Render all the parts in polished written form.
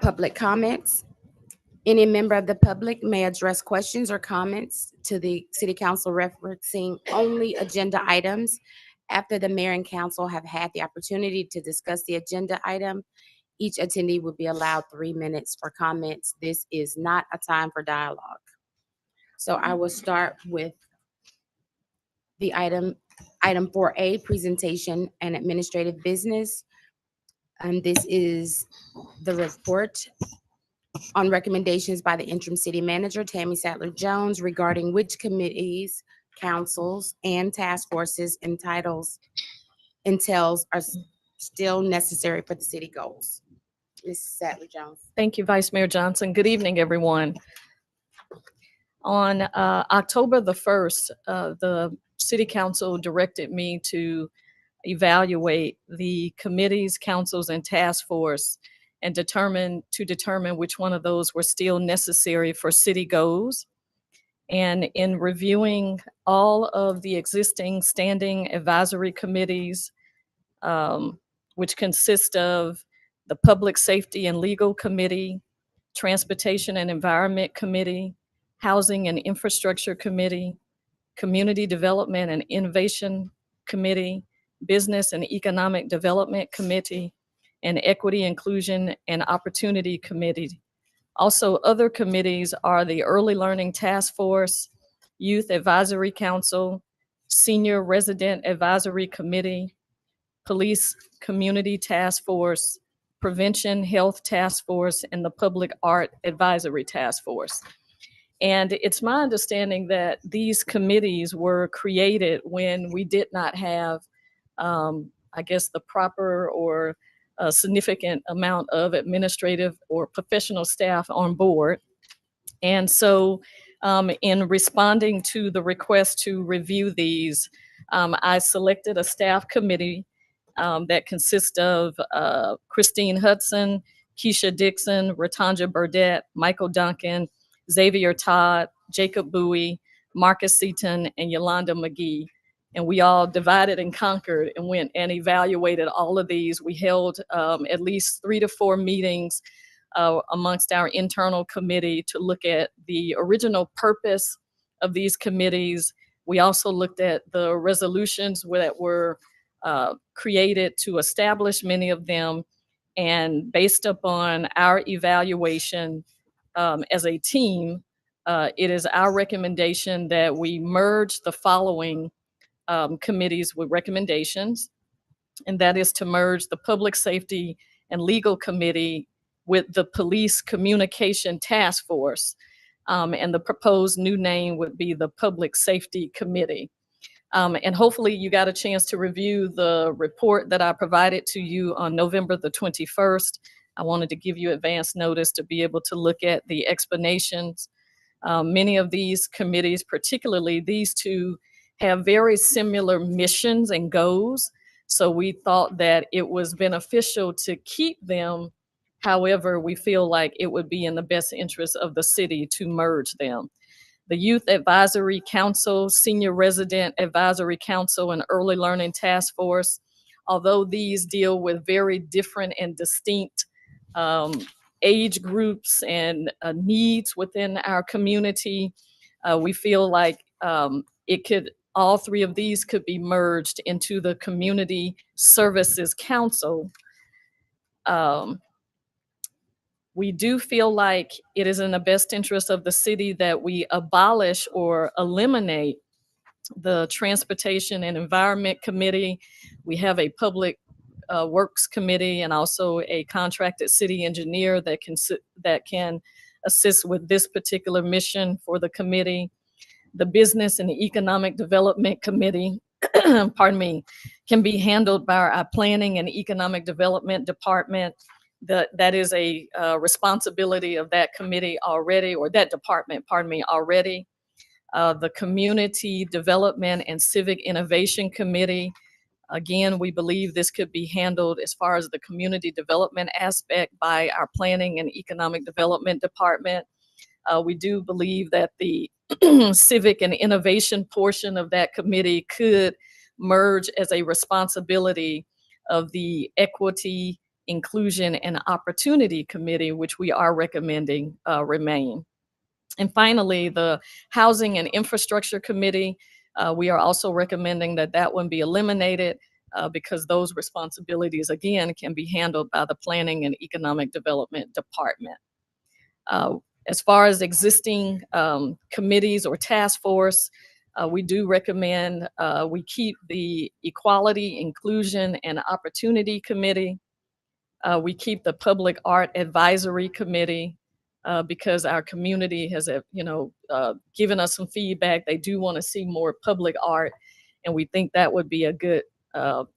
public comments. Any member of the public may address questions or comments to the city council referencing only agenda items. After the mayor and council have had the opportunity to discuss the agenda item, each attendee will be allowed 3 minutes for comments. This is not a time for dialogue. So I will start with the item 4A, presentation and administrative business. This is the report on recommendations by the interim city manager, Tammy Sattler Jones, regarding which committees, councils, and task forces entails are still necessary for the city goals. Ms. Sattler Jones. Thank you, Vice Mayor Johnson. Good evening, everyone. On October the 1st, the City Council directed me to evaluate the committees, councils, and task force and determine which one of those were still necessary for city goals. And in reviewing all of the existing standing advisory committees, which consist of the Public Safety and Legal Committee, Transportation and Environment Committee, Housing and Infrastructure Committee, Community Development and Innovation Committee, Business and Economic Development Committee, and Equity, Inclusion, and Opportunity Committee. Also, other committees are the Early Learning Task Force, Youth Advisory Council, Senior Resident Advisory Committee, Police Community Task Force, Prevention Health Task Force, and the Public Art Advisory Task Force. And it's my understanding that these committees were created when we did not have, I guess, the proper or a significant amount of administrative or professional staff on board. And so in responding to the request to review these, I selected a staff committee that consists of Christine Hudson, Keisha Dixon, Ratanja Burdette, Michael Duncan, Xavier Todd, Jacob Bowie, Marcus Seaton, and Yolanda McGee. And we all divided and conquered and went and evaluated all of these. We held at least 3 to 4 meetings amongst our internal committee to look at the original purpose of these committees. We also looked at the resolutions that were created to establish many of them. And based upon our evaluation, as a team, it is our recommendation that we merge the following committees with recommendations, and that is to merge the Public Safety and Legal Committee with the Police Communication Task Force, and the proposed new name would be the Public Safety Committee. And hopefully you got a chance to review the report that I provided to you on November the 21st. I wanted to give you advance notice to be able to look at the explanations. Many of these committees, particularly these two, have very similar missions and goals. So we thought that it was beneficial to keep them. However, we feel like it would be in the best interest of the city to merge them. The Youth Advisory Council, Senior Resident Advisory Council, and Early Learning Task Force, although these deal with very different and distinct age groups and needs within our community, we feel like all 3 of these could be merged into the Community Services Council. We do feel like it is in the best interest of the city that we abolish or eliminate the Transportation and Environment Committee. We have a Public Works Committee and also a contracted city engineer that can assist with this particular mission for the committee. The Business and Economic Development Committee, pardon me, can be handled by our Planning and Economic Development Department. That is a responsibility of that committee already, or that department, pardon me, already. The Community Development and Civic Innovation Committee, again, we believe this could be handled as far as the community development aspect by our Planning and Economic Development Department. We do believe that the civic and innovation portion of that committee could merge as a responsibility of the Equity, Inclusion and Opportunity Committee, which we are recommending remain. And finally, the Housing and Infrastructure Committee, we are also recommending that that one be eliminated because those responsibilities, again, can be handled by the Planning and Economic Development Department. As far as existing committees or task force, we do recommend we keep the Equality, Inclusion, and Opportunity Committee. We keep the Public Art Advisory Committee because our community has, given us some feedback. They do want to see more public art, and we think that would be a good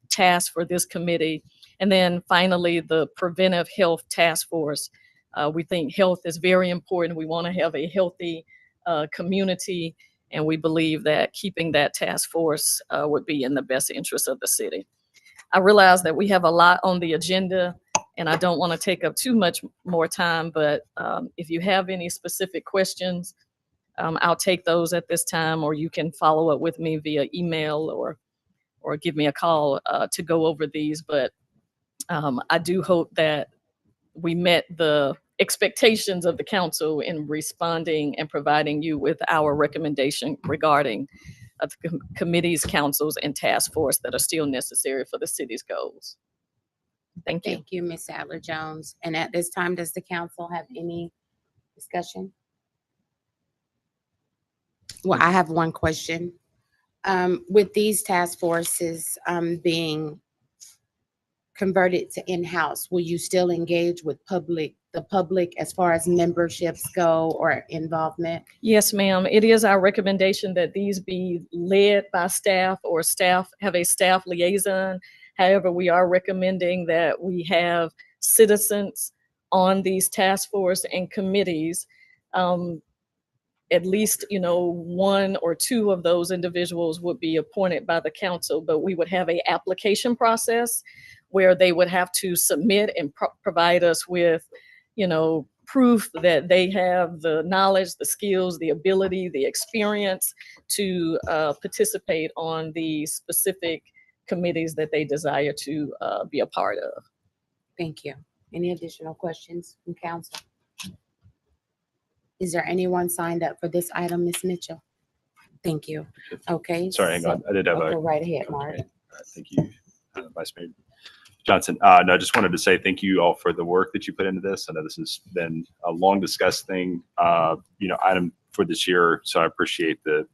task for this committee. And then finally, the Preventive Health Task Force. We think health is very important. We want to have a healthy community, and we believe that keeping that task force would be in the best interest of the city. I realize that we have a lot on the agenda, and I don't want to take up too much more time, but if you have any specific questions, I'll take those at this time, or you can follow up with me via email or give me a call to go over these. But I do hope that we met the expectations of the council in responding and providing you with our recommendation regarding the committees, councils, and task force that are still necessary for the city's goals. Thank you. Thank you, Ms. Sadler-Jones. And at this time, does the council have any discussion? Well, I have one question. With these task forces being converted to in-house, will you still engage with the public as far as memberships go or involvement? Yes, ma'am. It is our recommendation that these be led by staff or staff have a staff liaison. However, we are recommending that we have citizens on these task force and committees. At least, one or two of those individuals would be appointed by the council, but we would have a application process where they would have to submit and provide us with, proof that they have the knowledge, the skills, the ability, the experience to participate on the specific committees that they desire to be a part of. Thank you. Any additional questions from council? Is there anyone signed up for this item, Ms. Mitchell? Thank you. Okay. Sorry, hang on. I did have Go a. right ahead, Mark. Okay. Thank you, Vice Mayor Johnson. No, I just wanted to say thank you all for the work that you put into this. I know this has been a long discussed thing, item for this year. So I appreciate the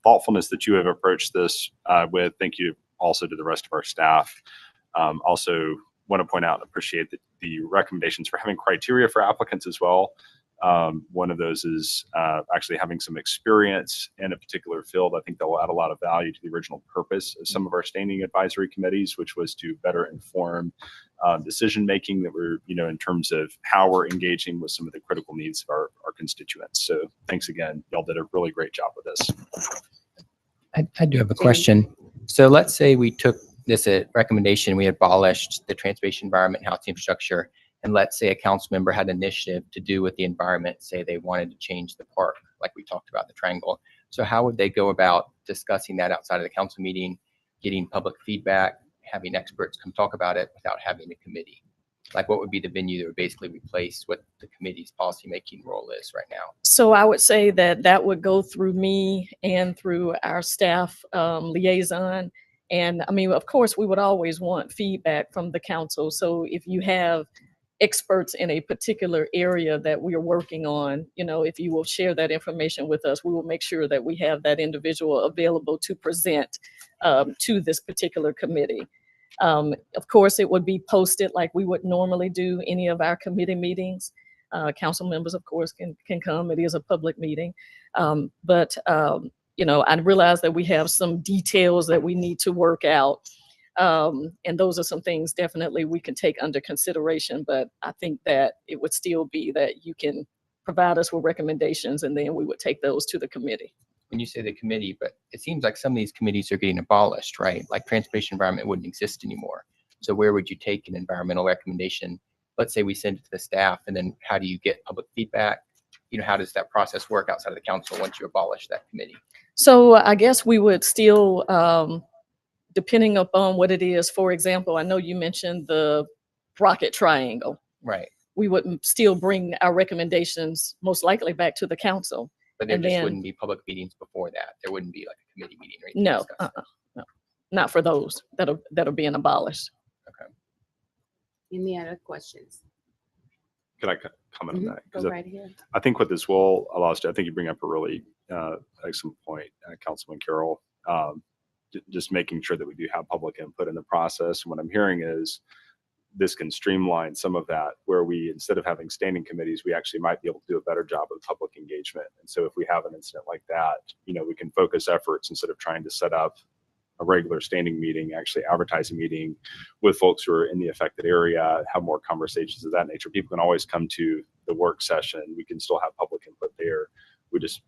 thoughtfulness that you have approached this with. Thank you also to the rest of our staff. Also want to point out and appreciate the recommendations for having criteria for applicants as well. One of those is actually having some experience in a particular field. I think that will add a lot of value to the original purpose of some of our standing advisory committees, which was to better inform decision making that we're, in terms of how we're engaging with some of the critical needs of our constituents. So thanks again. Y'all did a really great job with this. I do have a question. So let's say we took this recommendation, we abolished the transportation, environment, and housing infrastructure. And let's say a council member had initiative to do with the environment, say they wanted to change the park, like we talked about the triangle. So how would they go about discussing that outside of the council meeting, getting public feedback, having experts come talk about it without having a committee? Like what would be the venue that would basically replace what the committee's policymaking role is right now? So I would say that would go through me and through our staff liaison. And I mean, of course, we would always want feedback from the council. So if you have experts in a particular area that we are working on, if you will share that information with us, we will make sure that we have that individual available to present to this particular committee. Of course, it would be posted like we would normally do any of our committee meetings. Council members, of course, can come. It is a public meeting. But I realize that we have some details that we need to work out. And those are some things definitely we can take under consideration, but I think that it would still be that you can provide us with recommendations and then we would take those to the committee. When you say the committee, but it seems like some of these committees are getting abolished, right? Like transportation, environment wouldn't exist anymore. So where would you take an environmental recommendation? Let's say we send it to the staff, and then how do you get public feedback? How does that process work outside of the council once you abolish that committee? So I guess we would still, depending upon what it is, for example, I know you mentioned the rocket triangle. Right. We would still bring our recommendations most likely back to the council. But there And just then- wouldn't be public meetings before that. There wouldn't be like a committee meeting or anything. to No, discuss it. no, not for those that are being abolished. Any other questions? Could I comment on Mhm. that? Go 'Cause right ahead. I think what this will allow us to, I think you bring up a really excellent point, Councilman Carroll. Just making sure that we do have public input in the process. And what I'm hearing is this can streamline some of that, where we, instead of having standing committees, we actually might be able to do a better job of public engagement. And so if we have an incident like that, we can focus efforts instead of trying to set up a regular standing meeting, actually advertise a meeting with folks who are in the affected area, have more conversations of that nature. People can always come to the work session. We can still have public input there. We just,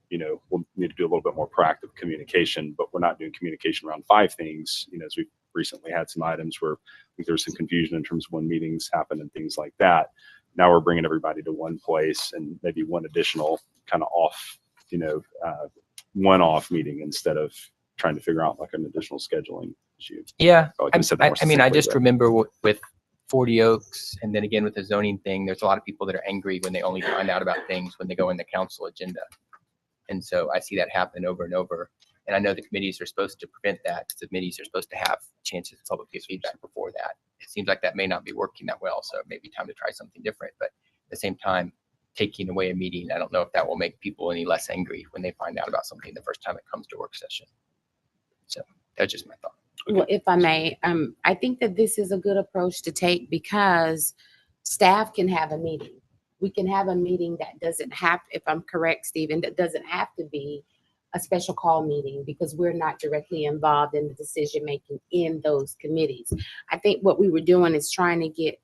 we'll need to do a little bit more proactive communication, but we're not doing communication around 5 things, as we've recently had some items where I think there's some confusion in terms of when meetings happen and things like that. Now we're bringing everybody to one place and maybe one additional kind of off, one-off meeting instead of trying to figure out like an additional scheduling issue. Yeah. Probably could've said that more I mean, I succinctly, just but- remember with 40 Oaks and then again with the zoning thing, there's a lot of people that are angry when they only find out about things when they go in the council agenda. And so I see that happen over and over. And I know the committees are supposed to prevent that because the committees are supposed to have chances to public give feedback before that. It seems like that may not be working that well. So it may be time to try something different. But at the same time, taking away a meeting, I don't know if that will make people any less angry when they find out about something the first time it comes to work session. So that's just my thought. Well, if I may, I think that this is a good approach to take because staff can have a meeting. We can have a meeting that doesn't have, if I'm correct, Stephen, that doesn't have to be a special call meeting because we're not directly involved in the decision-making in those committees. I think what we were doing is trying to get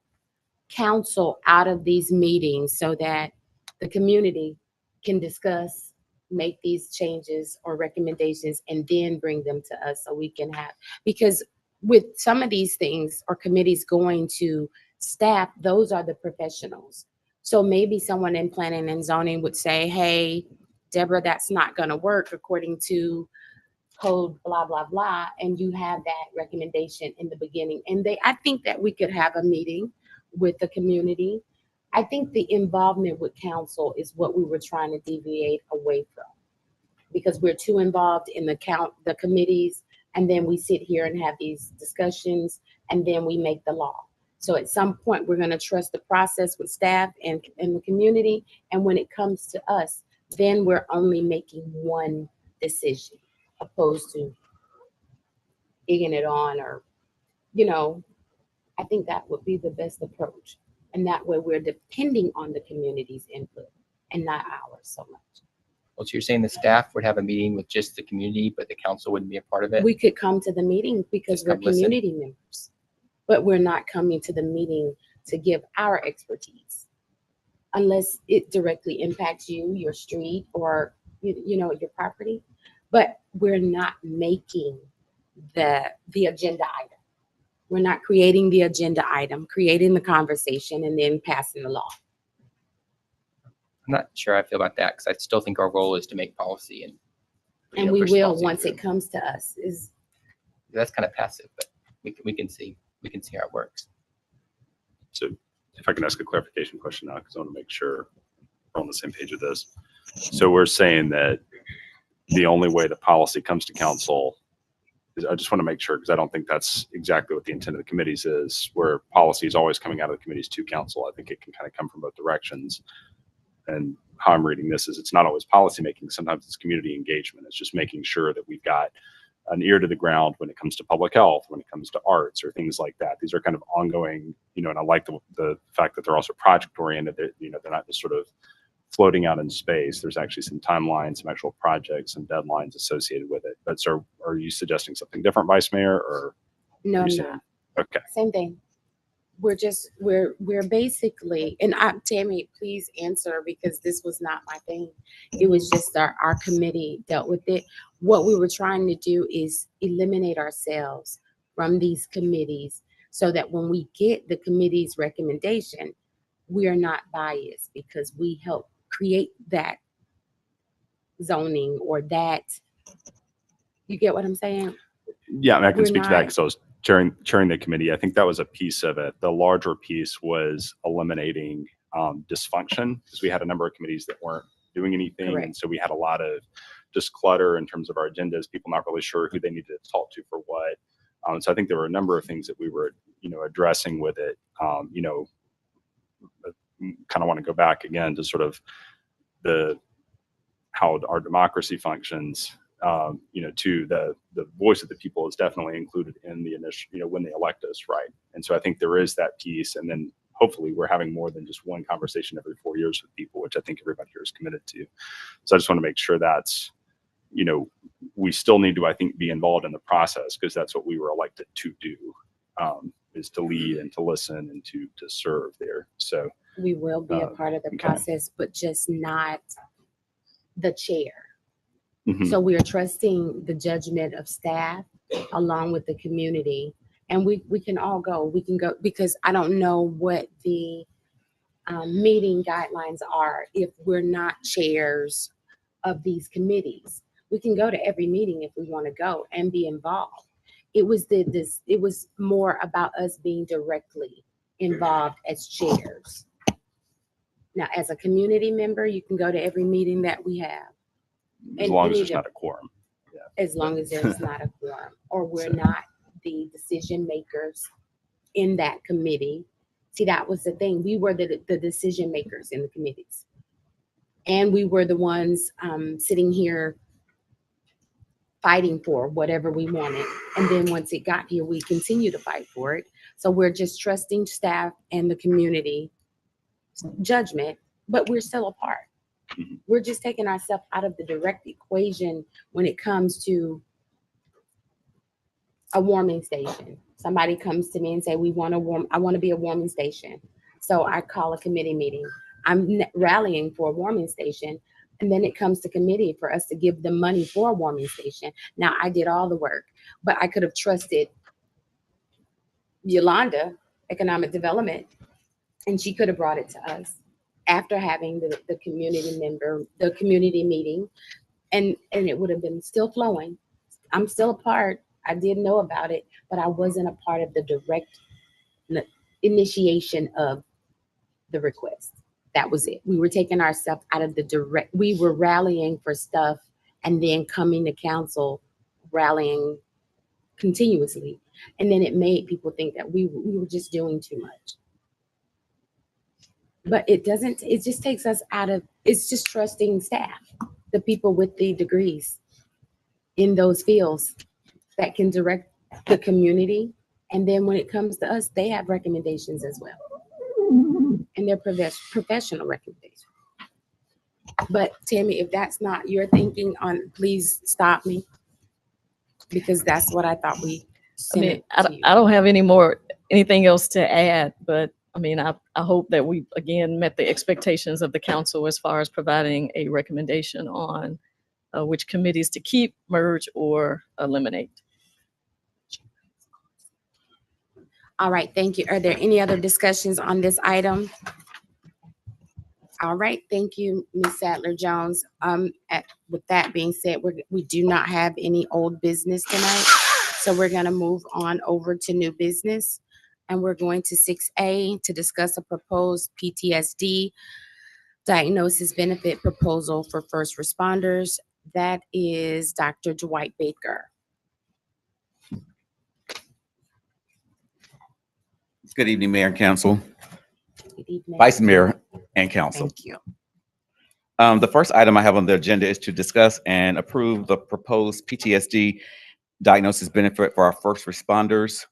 council out of these meetings so that the community can discuss, make these changes or recommendations, and then bring them to us so we can have, because with some of these things or committees going to staff, those are the professionals. So maybe someone in planning and zoning would say, hey, Deborah, that's not going to work according to code, blah, blah, blah. And you have that recommendation in the beginning. And I think that we could have a meeting with the community. I think the involvement with council is what we were trying to deviate away from because we're too involved in the committees. And then we sit here and have these discussions and then we make the law. So at some point, we're going to trust the process with staff and the community. And when it comes to us, then we're only making one decision opposed to egging it on or, I think that would be the best approach. And that way we're depending on the community's input and not ours so much. Well, so you're saying the staff would have a meeting with just the community, but the council wouldn't be a part of it? We could come to the meeting because Just we're come listen. community members, but we're not coming to the meeting to give our expertise unless it directly impacts you, your street, or your property. But we're not making the agenda item. We're not creating the agenda item, creating the conversation, and then passing the law. I'm not sure how I feel about that because I still think our role is to make policy And we push will policy once through. it comes to us. That's kind of passive, but we can see how it works. So if I can ask a clarification question now, because I want to make sure we're on the same page with this. So we're saying that the only way the policy comes to council is, I just want to make sure, because I don't think that's exactly what the intent of the committees is, where policy is always coming out of the committees to council. I think it can kind of come from both directions. And how I'm reading this is it's not always policymaking. Sometimes it's community engagement. It's just making sure that we've got an ear to the ground when it comes to public health, when it comes to arts or things like that. These are kind of ongoing, and I like the fact that they're also project oriented. They're not just sort of floating out in space. There's actually some timelines, some actual projects and deadlines associated with it. But so are you suggesting something different, Vice Mayor, or? No, are I'm you not. saying- Okay. Same thing. We're basically, and Tammy, please answer because this was not my thing. It was just our committee dealt with it. What we were trying to do is eliminate ourselves from these committees so that when we get the committee's recommendation, we are not biased because we help create that zoning or that. You get what I'm saying? Yeah, I mean, I can We're speak to that not- because I was chairing the committee, I think that was a piece of it. The larger piece was eliminating dysfunction, because we had a number of committees that weren't doing anything. Correct. And so we had a lot of just clutter in terms of our agendas, people not really sure who they needed to talk to for what. So I think there were a number of things that we were, addressing with it. Kind of want to go back again to sort of how our democracy functions, to the voice of the people is definitely included in the initial, when they elect us, right? And so I think there is that piece, and then hopefully we're having more than just one conversation every 4 years with people, which I think everybody here is committed to. So I just want to make sure that's, we still need to, I think, be involved in the process, because that's what we were elected to do, is to lead and to listen and to serve there. So We will be a part of the okay. process, but just not the chair. mhm. So we are trusting the judgment of staff along with the community. And we can all go. We can go, because I don't know what the meeting guidelines are if we're not chairs of these committees. We can go to every meeting if we want to go and be involved. It was more about us being directly involved as chairs. Now, as a community member, you can go to every meeting that we have, As and long as any there's of- not a quorum. as long as there's not a quorum, or we're not the decision makers in that committee. See, that was the thing. We were the decision makers in the committees. And we were the ones sitting here fighting for whatever we wanted. And then once it got here, we continue to fight for it. So we're just trusting staff and the community judgment, but we're still a part. Mhm. We're just taking ourselves out of the direct equation when it comes to a warming station. Somebody comes to me and say, I want to be a warming station. So I call a committee meeting. I'm rallying for a warming station. And then it comes to committee for us to give them money for a warming station. Now, I did all the work, but I could have trusted Yolanda, Economic Development, and she could have brought it to us after having the community meeting, and it would have been still flowing. I'm still a part. I did know about it, but I wasn't a part of the direct initiation of the request. That was it. We were taking ourselves out of the direct, we were rallying for stuff and then coming to council rallying continuously. And then it made people think that we were just doing too much. But it doesn't, it just takes us out of, it's just trusting staff, the people with the degrees in those fields that can direct the community. And then when it comes to us, they have recommendations as well. And they're professional recommendations. But Tammy, if that's not your thinking on, please stop me. Because that's what I thought we I sent mean, it to you. I don't have anything else to add, but I mean, I hope that we, again, met the expectations of the council as far as providing a recommendation on which committees to keep, merge, or eliminate. All right, thank you. Are there any other discussions on this item? All right, thank you, Ms. Sadler Jones. With that being said, we do not have any old business tonight. So we're gonna move on over to new business. And we're going to 6A to discuss a proposed PTSD diagnosis benefit proposal for first responders. That is Dr. Dwight Baker. Good evening, Mayor and Council, Good evening. Vice Mayor and Council. Thank you. The first item I have on the agenda is to discuss and approve the proposed PTSD diagnosis benefit for our first responders.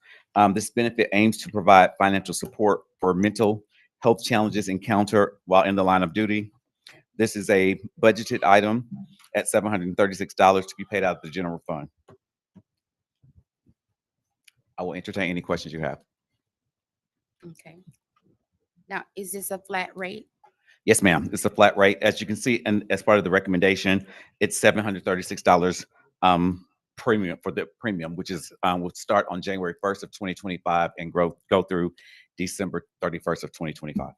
This benefit aims to provide financial support for mental health challenges encountered while in the line of duty. This is a budgeted item at $736 to be paid out of the general fund. I will entertain any questions you have. Okay. Now, is this a flat rate? Yes, ma'am. It's a flat rate. As you can see, and as part of the recommendation, it's $736 premium for the premium, which is will start on January 1st of 2025 and go through December 31st of 2025.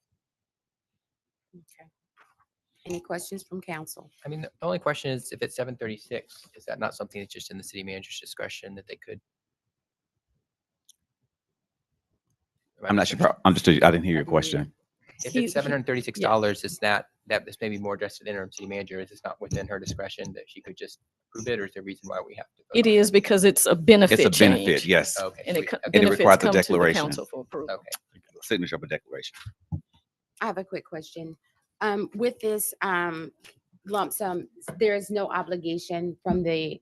Okay. Any questions from council? I mean, the only question is if it's 736, is that not something that's just in the city manager's discretion that they could? I'm not sure. if I understood. I didn't hear your question. If He- it's $736, is that this may be more addressed to the interim city manager? Is this not within her discretion that she could just approve it, or is there a reason why we have to? vote It on is because it's a benefit It's a benefit, change. yes. Okay. And so it, it benefits requires a come to the declaration. council for approval. Okay. Signature of a declaration. I have a quick question. With this lump sum, there is no obligation from the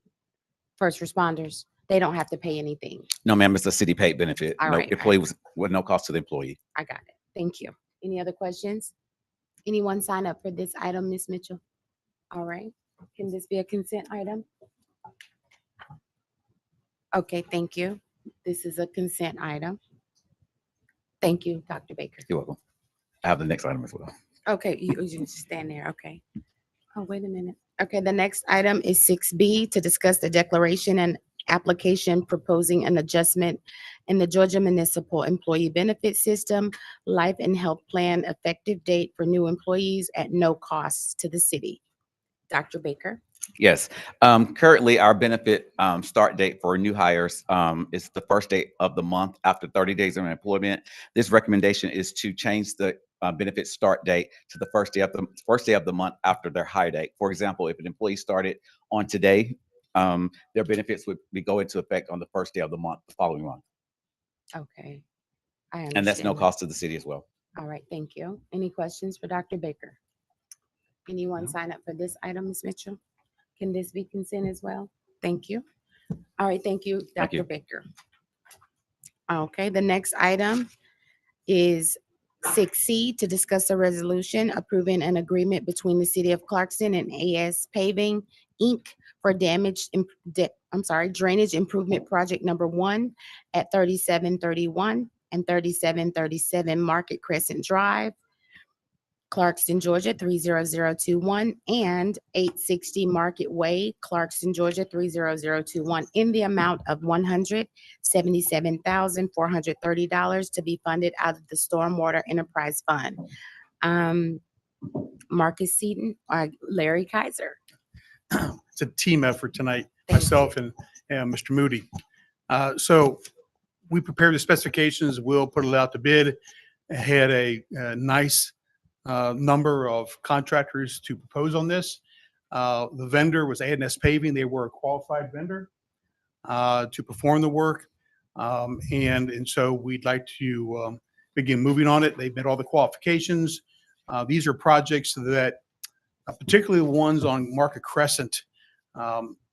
first responders. They don't have to pay anything. No, ma'am, it's a city paid benefit. All No right, employee was with no cost to the employee. I got it. Thank you. Any other questions? Anyone sign up for this item, Ms. Mitchell? All right. Can this be a consent item? Okay, thank you. This is a consent item. Thank you, Dr. Baker. You're welcome. I have the next item as well. Okay, you just stand there, okay. Oh, wait a minute. Okay, the next item is 6B, to discuss the declaration and application proposing an adjustment in the Georgia Municipal Employee Benefit System Life and Health Plan effective date for new employees at no cost to the city. Dr. Baker? Yes. Currently, our benefit start date for new hires is the first day of the month after 30 days of employment. This recommendation is to change the benefit start date to the first day of the month after their hire date. For example, if an employee started on today, their benefits would go into effect on the first day of the month, the following month. Okay. I And that's no understand that. cost to the city as well. All right, thank you. Any questions for Dr. Baker? Anyone sign up for this item, Ms. Mitchell? Can this be consent as well? Thank you. All right, thank you, Thank you. Dr. Baker. Okay, the next item is 6C, to discuss a resolution approving an agreement between the City of Clarkston and AS Paving, Inc. for drainage improvement project number 1 at 3731 and 3737 Market Crescent Drive, Clarkston, Georgia, 30021, and 860 Market Way, Clarkston, Georgia, 30021, in the amount of $177,430 to be funded out of the Stormwater Enterprise Fund. Marcus Seaton, Larry Kaiser. It's a team effort tonight, Thank you. myself and Mr. Moody. So we prepared the specifications, we'll put it out to bid. Had a nice number of contractors to propose on this. The vendor was A&S Paving. They were a qualified vendor to perform the work. And so we'd like to begin moving on it. They've met all the qualifications. These are projects that, particularly the ones on Market Crescent,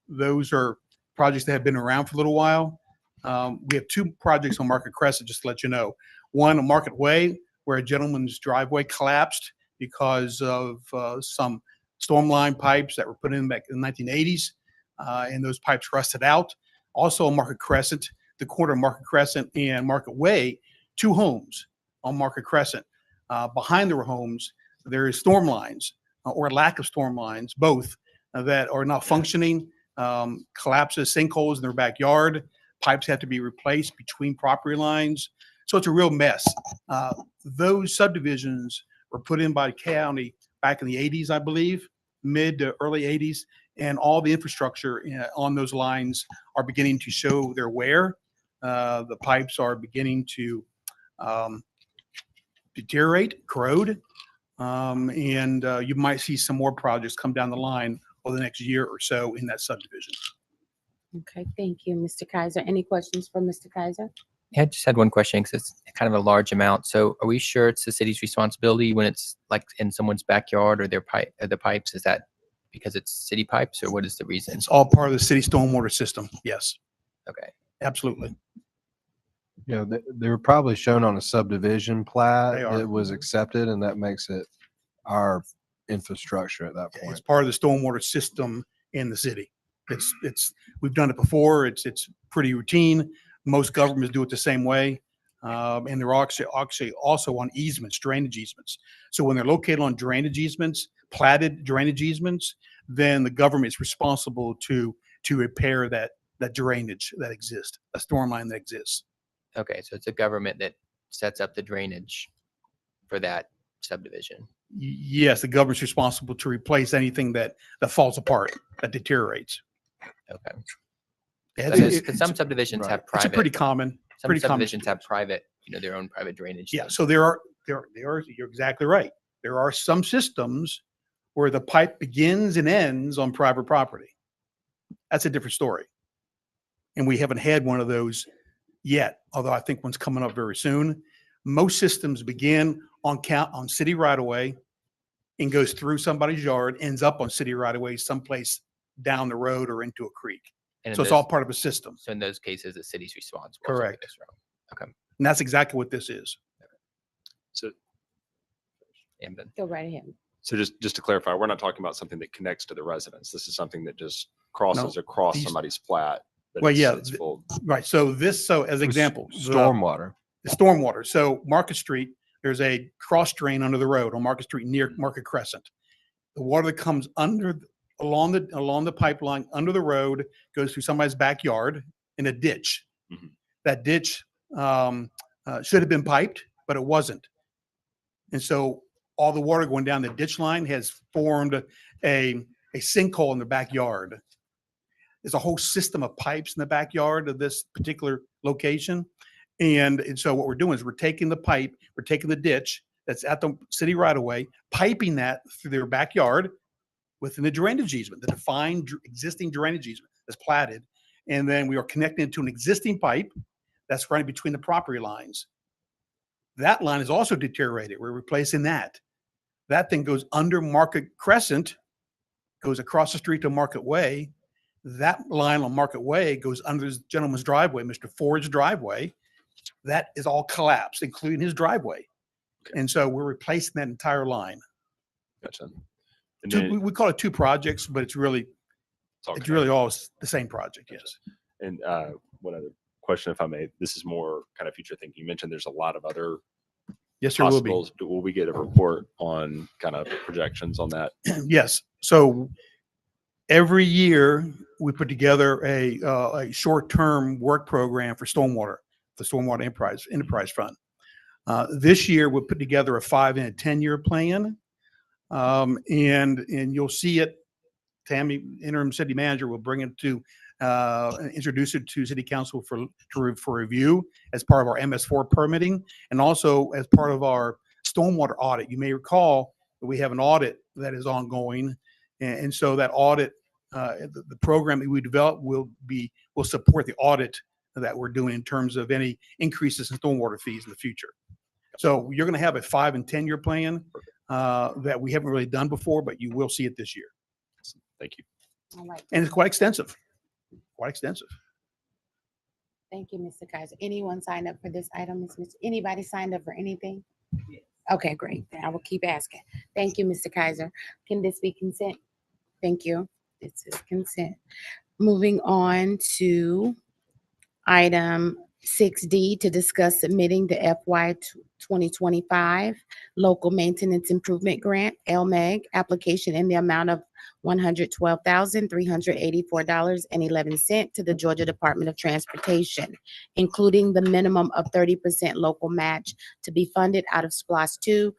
those are projects that have been around for a little while. We have 2 projects on Market Crescent, just to let you know. One on Market Way, where a gentleman's driveway collapsed because of some storm line pipes that were put in back in the 1980s, and those pipes rusted out. Also on Market Crescent, the corner of Market Crescent and Market Way, 2 homes on Market Crescent. Behind their homes, there is storm lines or lack of storm lines, both that are not functioning, collapses, sinkholes in their backyard. Pipes have to be replaced between property lines. So it's a real mess. Those subdivisions were put in by the county back in the 80s, I believe, mid to early 80s. And all the infrastructure on those lines are beginning to show their wear. The pipes are beginning to deteriorate, corrode. And you might see some more projects come down the line over the next year or so in that subdivision. Okay, thank you, Mr. Kaiser. Any questions for Mr. Kaiser? I just had one question because it's kind of a large amount. So are we sure it's the city's responsibility when it's like in someone's backyard or their the pipes? Is that because it's city pipes, or what is the reason? It's all part of the city stormwater system. Yes, Okay. absolutely. You know, they were probably shown on a subdivision plat They are. that was accepted, and that makes it our infrastructure at that It's point. part of the stormwater system in the city. We've done it before. It's pretty routine. Most governments do it the same way. And they're actually also on easements, drainage easements. So when they're located on drainage easements, platted drainage easements, then the government is responsible to repair that drainage that exists, a storm line that exists. Okay. So it's a government that sets up the drainage for that subdivision. Yes, the government's responsible to replace anything that falls apart, that deteriorates. Okay. Yeah, Because some subdivisions right. have It's a private. pretty common. Some pretty common subdivisions have private their own private drainage. Yeah, thing. so there are, you're exactly right. There are some systems where the pipe begins and ends on private property. That's a different story. And we haven't had one of those yet, although I think one's coming up very soon. Most systems begin on city right of way and goes through somebody's yard, ends up on city right of way someplace down the road or into a creek. And in So it's those- all part of a system. So in those cases, the city's responsible. to get Correct. this route. And that's exactly what this is. So, Go right ahead. so just to clarify, we're not talking about something that connects to the residence. This is something that just crosses across these- somebody's plat. but Well, it's- yeah, it's full. Right. So as example, Stormwater. the stormwater. So Market Street, there's a cross drain under the road on Market Street near Market Crescent. The water that comes along the pipeline, under the road, goes through somebody's backyard in a ditch. Mhm. That ditch should have been piped, but it wasn't. And so all the water going down the ditch line has formed a sinkhole in the backyard. There's a whole system of pipes in the backyard of this particular location. And so what we're doing is we're taking the pipe, we're taking the ditch that's at the city right of way, piping that through their backyard within the drainage easement, the defined existing drainage easement that's platted. And then we are connecting it to an existing pipe that's running between the property lines. That line is also deteriorated. We're replacing that. That thing goes under Market Crescent, goes across the street to Market Way. That line on Market Way goes under this gentleman's driveway, Mr. Ford's driveway. That is all collapsed, including his driveway. Okay. And so we're replacing that entire line. Gotcha. And We then we call it two projects, but it's really all all the same project, yes. And one other question, if I may, this is more kind of future thinking. You mentioned there's a lot of other Yes, there will be. possibles. Will we get a report on kind of projections on that? Yes. So every year we put together a short-term work program for stormwater, the Stormwater Enterprise Fund. This year we'll put together a 5 and a 10-year plan. And you'll see it. Tammy, interim city manager, will bring it to introduce it to city council for review as part of our MS4 permitting and also as part of our stormwater audit. You may recall that we have an audit that is ongoing. And so that audit, the program that we develop will support the audit that we're doing in terms of any increases in stormwater fees in the future. So you're going to have a 5 and 10-year plan that we haven't really done before, but you will see it this year. Thank you. All right. And it's quite extensive. Quite extensive. Thank you, Mr. Kaiser. Anyone signed up for this item? Anybody signed up for anything? Okay, great. Then I will keep asking. Thank you, Mr. Kaiser. Can this be consent? Thank you. This is consent. Moving on to item 6D to discuss submitting the FY 2025 Local Maintenance Improvement Grant, LMEG, application in the amount of $112,384.11 to the Georgia Department of Transportation, including the minimum of 30% local match to be funded out of SPLOST 2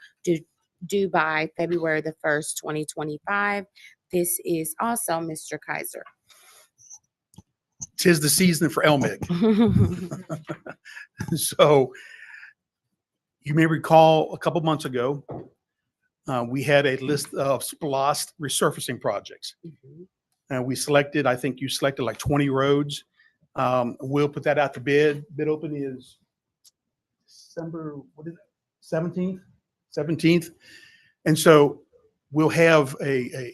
due by February the 1st, 2025. This is also Mr. Kaiser. 'Tis the season for LMIG. So you may recall a couple months ago, we had a list of SPLOST resurfacing projects. And we selected, I think you selected like 20 roads. We'll put that out to bid. Bid open is December, what is it? 17th. And so we'll have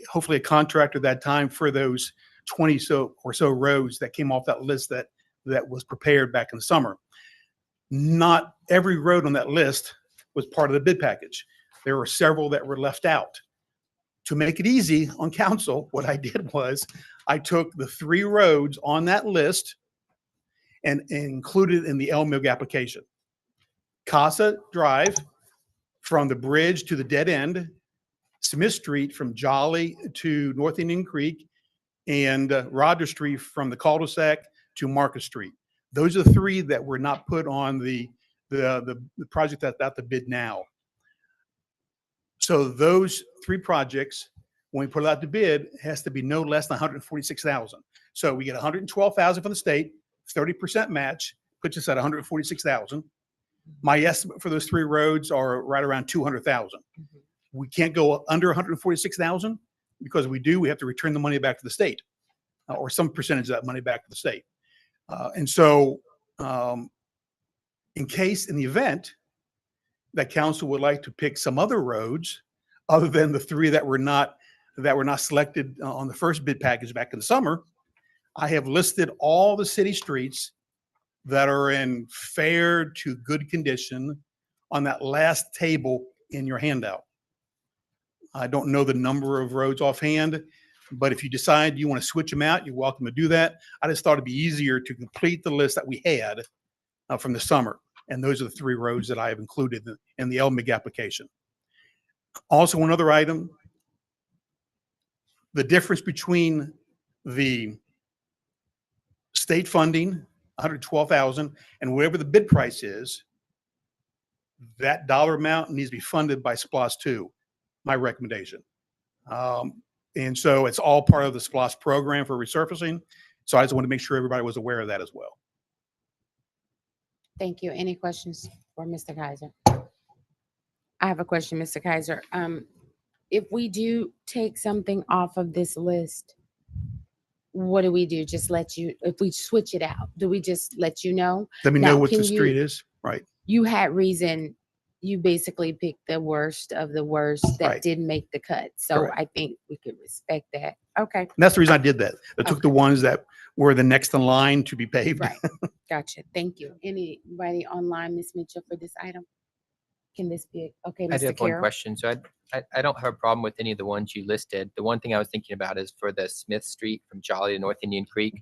hopefully a contractor that time for those 20 or so roads that came off that list that was prepared back in the summer. Not every road on that list was part of the bid package. There were several that were left out. To make it easy on council, what I did was I took the 3 roads on that list and included in the LMIG application. Casa Drive from the bridge to the dead end, Smith Street from Jolly to North Indian Creek, and Roger Street from the cul-de-sac to Market Street. Those are the 3 that were not put on the project that's out to bid now. So those 3 projects, when we put it out to bid, has to be no less than 146,000. So we get 112,000 from the state, 30% match, puts us at 146,000. My estimate for those three roads are right around 200,000. We can't go under 146,000 because if we do, we have to return the money back to the state or some percentage of that money back to the state. And so in the event that council would like to pick some other roads other than the three that were not selected on the first bid package back in the summer, I have listed all the city streets that are in fair to good condition on that last table in your handout. I don't know the number of roads offhand, but if you decide you want to switch them out, you're welcome to do that. I just thought it'd be easier to complete the list that we had from the summer. And those are the three roads that I have included in the LMIG application. Also, another item, the difference between the state funding, 112,000, and whatever the bid price is, that dollar amount needs to be funded by SPLOST 2, my recommendation. And so it's all part of the SPLOST program for resurfacing. So I just want to make sure everybody was aware of that as well. Thank you. Any questions for Mr. Kaiser? I have a question, Mr. Kaiser. If we do take something off of this list, what do we do? Just let you, if we switch it out, do we just let you know? Let me Now, know what the can you- street is. Right. You had reason, you basically picked the worst of the worst that Right. didn't make the cut. So Correct. I think we could respect that. Okay, And that's the reason I did that. I took Okay. the ones that were the next in line to be paved. right. Gotcha. Thank you. Anybody online, Ms. Mitchell, for this item? Can this be, okay, I do Mr. have one Carroll? question. So I don't have a problem with any of the ones you listed. The one thing I was thinking about is for the Smith Street from Jolly to North Indian Creek.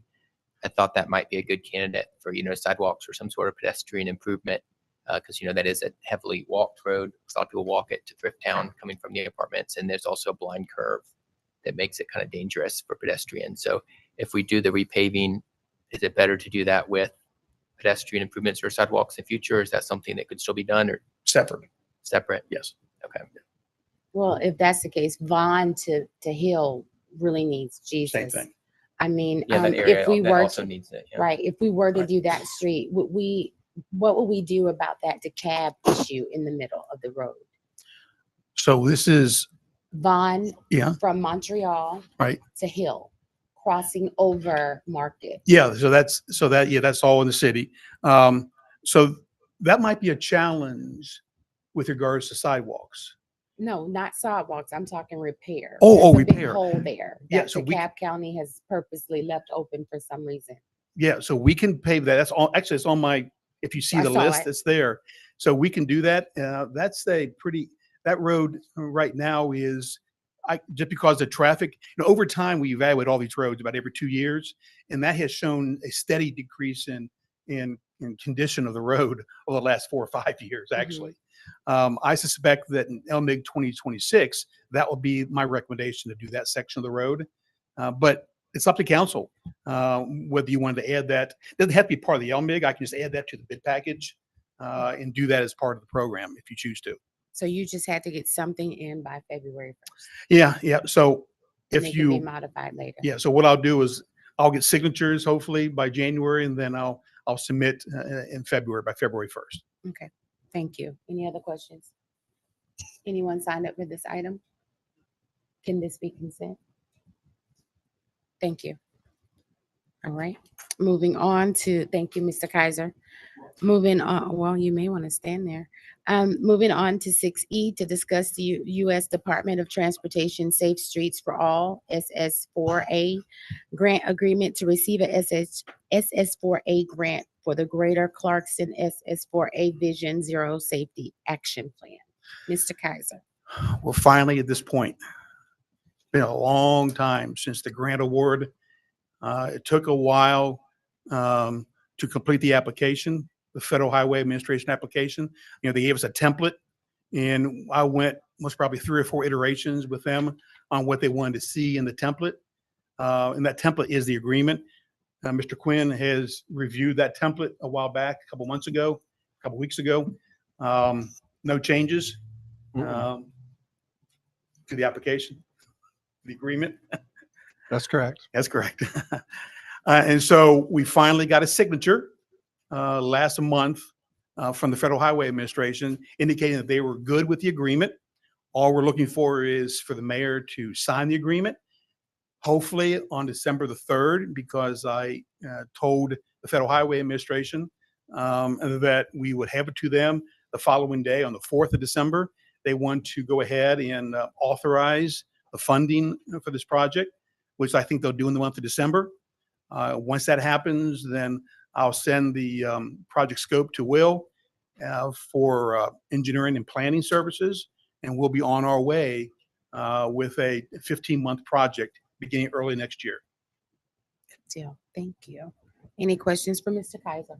I thought that might be a good candidate for, sidewalks or some sort of pedestrian improvement. Because, that is a heavily walked road. A lot of people walk it to Thrift Town coming from the apartments. And there's also a blind curve that makes it kind of dangerous for pedestrians. So if we do the repaving, is it better to do that with pedestrian improvements or sidewalks in the future? Is that something that could still be done or Separate. separate? Yes. Okay. Well, if that's the case, Vaughn to Hill really needs Same Jesus. thing. I mean, Yeah, that area if we that were also to, needs it. Yeah. right, if we were to Right. do that street, what would we do about that DeKalb issue in the middle of the road? So this is, Vaughn yeah, from Montreal Right. to Hill, crossing over Market. yeah. So that's all in the city. So that might be a challenge with regards to sidewalks. No, not sidewalks. I'm talking repair. Oh, There's a big repair. hole there Yeah, that so we- DeKalb County has purposely left open for some reason. Yeah, so we can pave that. That's all, actually, it's on my, if you see I the saw list, it. it's there. So we can do that. That's a pretty, that road right now is, just because of traffic, over time, we evaluate all these roads about every 2 years. And that has shown a steady decrease in condition of the road over the last 4 or 5 years, actually. I suspect that in LMIG 2026, that will be my recommendation to do that section of the road. But it's up to council, whether you wanted to add that. It doesn't have to be part of the LMIG. I can just add that to the bid package and do that as part of the program if you choose to. So you just had to get something in by February 1st. Yeah, yeah. So And if it can be you, modified later. yeah, so what I'll do is I'll get signatures hopefully by January and then I'll submit in February, by February 1st. Okay, thank you. Any other questions? Anyone signed up for this item? Can this be consent? Thank you. All right, moving on to, thank you, Mr. Kaiser. Moving on, well, you may want to stand there. Moving on to 6E to discuss the U.S. Department of Transportation Safe Streets for All, SS4A grant agreement to receive a SS4A grant for the Greater Clarkston SS4A Vision Zero Safety Action Plan. Mr. Kaiser. We're finally at this point. It's been a long time since the grant award. It took a while to complete the application, the Federal Highway Administration application. They gave us a template and I went most probably 3 or 4 iterations with them on what they wanted to see in the template. And that template is the agreement. Mr. Quinn has reviewed that template a while back, a couple months ago, a couple weeks ago. No changes to the application, the agreement. That's correct. That's correct. And so we finally got a signature last month from the Federal Highway Administration indicating that they were good with the agreement. All we're looking for is for the mayor to sign the agreement, hopefully on December the 3rd, because I told the Federal Highway Administration that we would have it to them the following day on the 4th of December. They want to go ahead and authorize the funding for this project, which I think they'll do in the month of December. Once that happens, then I'll send the project scope to Will for engineering and planning services, and we'll be on our way with a 15-month project beginning early next year. Deal. Thank you. Any questions for Mr. Kaiser?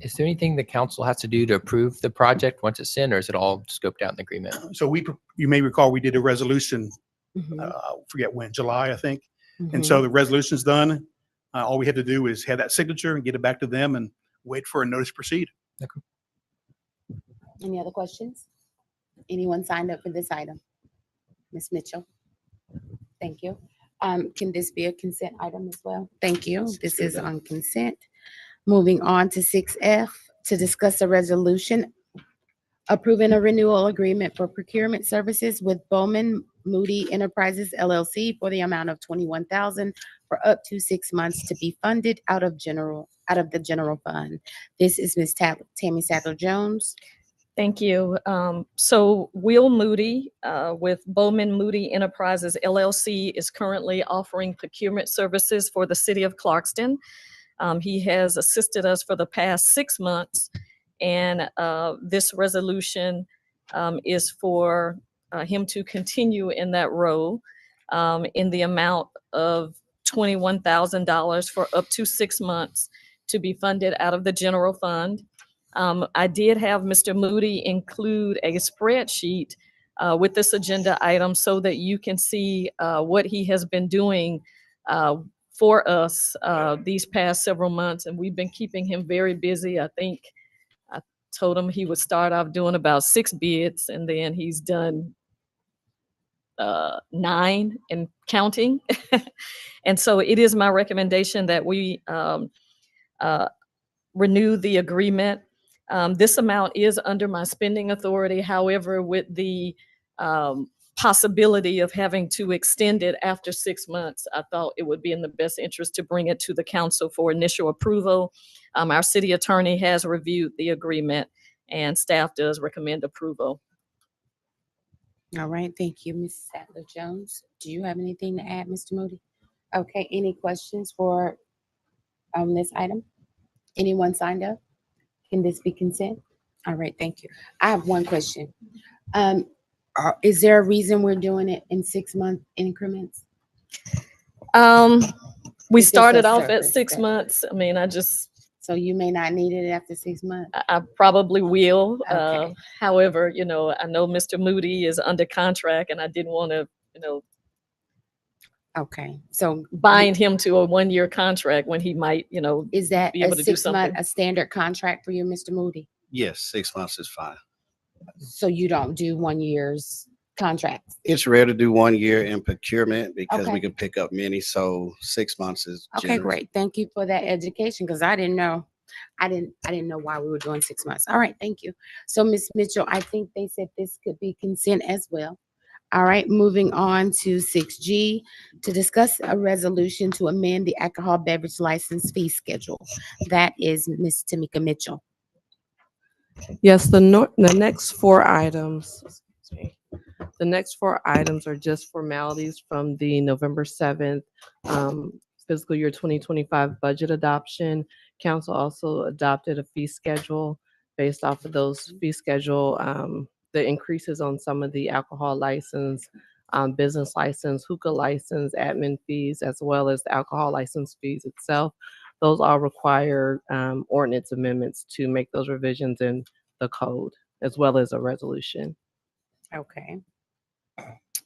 Is there anything the council has to do to approve the project once it's in, or is it all scoped out in the agreement? So you may recall, we did a resolution, Mhm, forget when, July, I think. mhm. And so the resolution's done. All we have to do is have that signature and get it back to them and wait for a notice to proceed. Any other questions? Anyone signed up for this item? Ms. Mitchell? Thank you. Can this be a consent item as well? Thank you. This is on consent. Moving on to 6F, to discuss a resolution approving a renewal agreement for procurement services with Bowman Moody Enterprises LLC for the amount of $21,000 for up to 6 months to be funded out of the general fund. This is Ms. Tammy Sadler Jones. Thank you. So Will Moody with Bowman Moody Enterprises LLC is currently offering procurement services for the city of Clarkston. He has assisted us for the past 6 months, and this resolution is for him to continue in that role in the amount of $21,000 for up to 6 months to be funded out of the general fund. I did have Mr. Moody include a spreadsheet with this agenda item so that you can see what he has been doing for us these past several months. And we've been keeping him very busy. I think I told him he would start off doing about 6 bids, and then he's done 9 and counting. And so it is my recommendation that we renew the agreement. This amount is under my spending authority. However, with the possibility of having to extend it after 6 months, I thought it would be in the best interest to bring it to the council for initial approval. Our city attorney has reviewed the agreement, and staff does recommend approval. All right, thank you, Ms. Sadler Jones. Do you have anything to add, Mr. Moody? Okay, any questions for this item? Anyone signed up? Can this be consent? All right, thank you. I have one question. Is there a reason we're doing it in 6-month increments? We Is this a started off at service 6 that- months. I mean, So you may not need it after 6 months? I probably will. Okay. However, I know Mr. Moody is under contract, and I didn't want to, Okay, so bind him to a 1-year contract when he might, is that be a able to do 6-month, something. a standard contract for you, Mr. Moody? Yes, 6 months is fine. So you don't do 1 year's contracts? It's rare to do 1 year in procurement because Okay. we can pick up many, so 6 months is Okay, generous. great. Thank you for that education, because I didn't know. I didn't know why we were doing 6 months. All right, thank you. So Ms. Mitchell, I think they said this could be consent as well. All right, moving on to 6G, to discuss a resolution to amend the alcohol beverage license fee schedule. That is Ms. Tamika Mitchell. Yes, the next 4 items, excuse me. The next 4 items are just formalities from the November 7th fiscal year 2025 budget adoption. Council also adopted a fee schedule. Based off of those fee schedule, the increases on some of the alcohol license, business license, hookah license, admin fees, as well as the alcohol license fees itself. Those all require ordinance amendments to make those revisions in the code, as well as a resolution. Okay.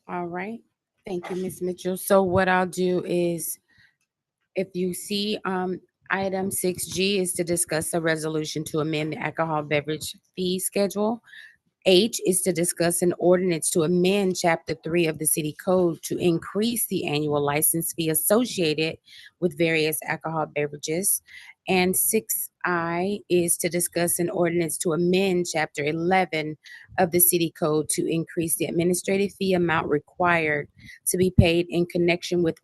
All right. Thank you, Ms. Mitchell. So what I'll do is, if you see, item 6G is to discuss a resolution to amend the alcohol beverage fee schedule. H is to discuss an ordinance to amend Chapter 3 of the City Code to increase the annual license fee associated with various alcohol beverages. And 6 I is to discuss an ordinance to amend Chapter 11 of the City Code to increase the administrative fee amount required to be paid in connection with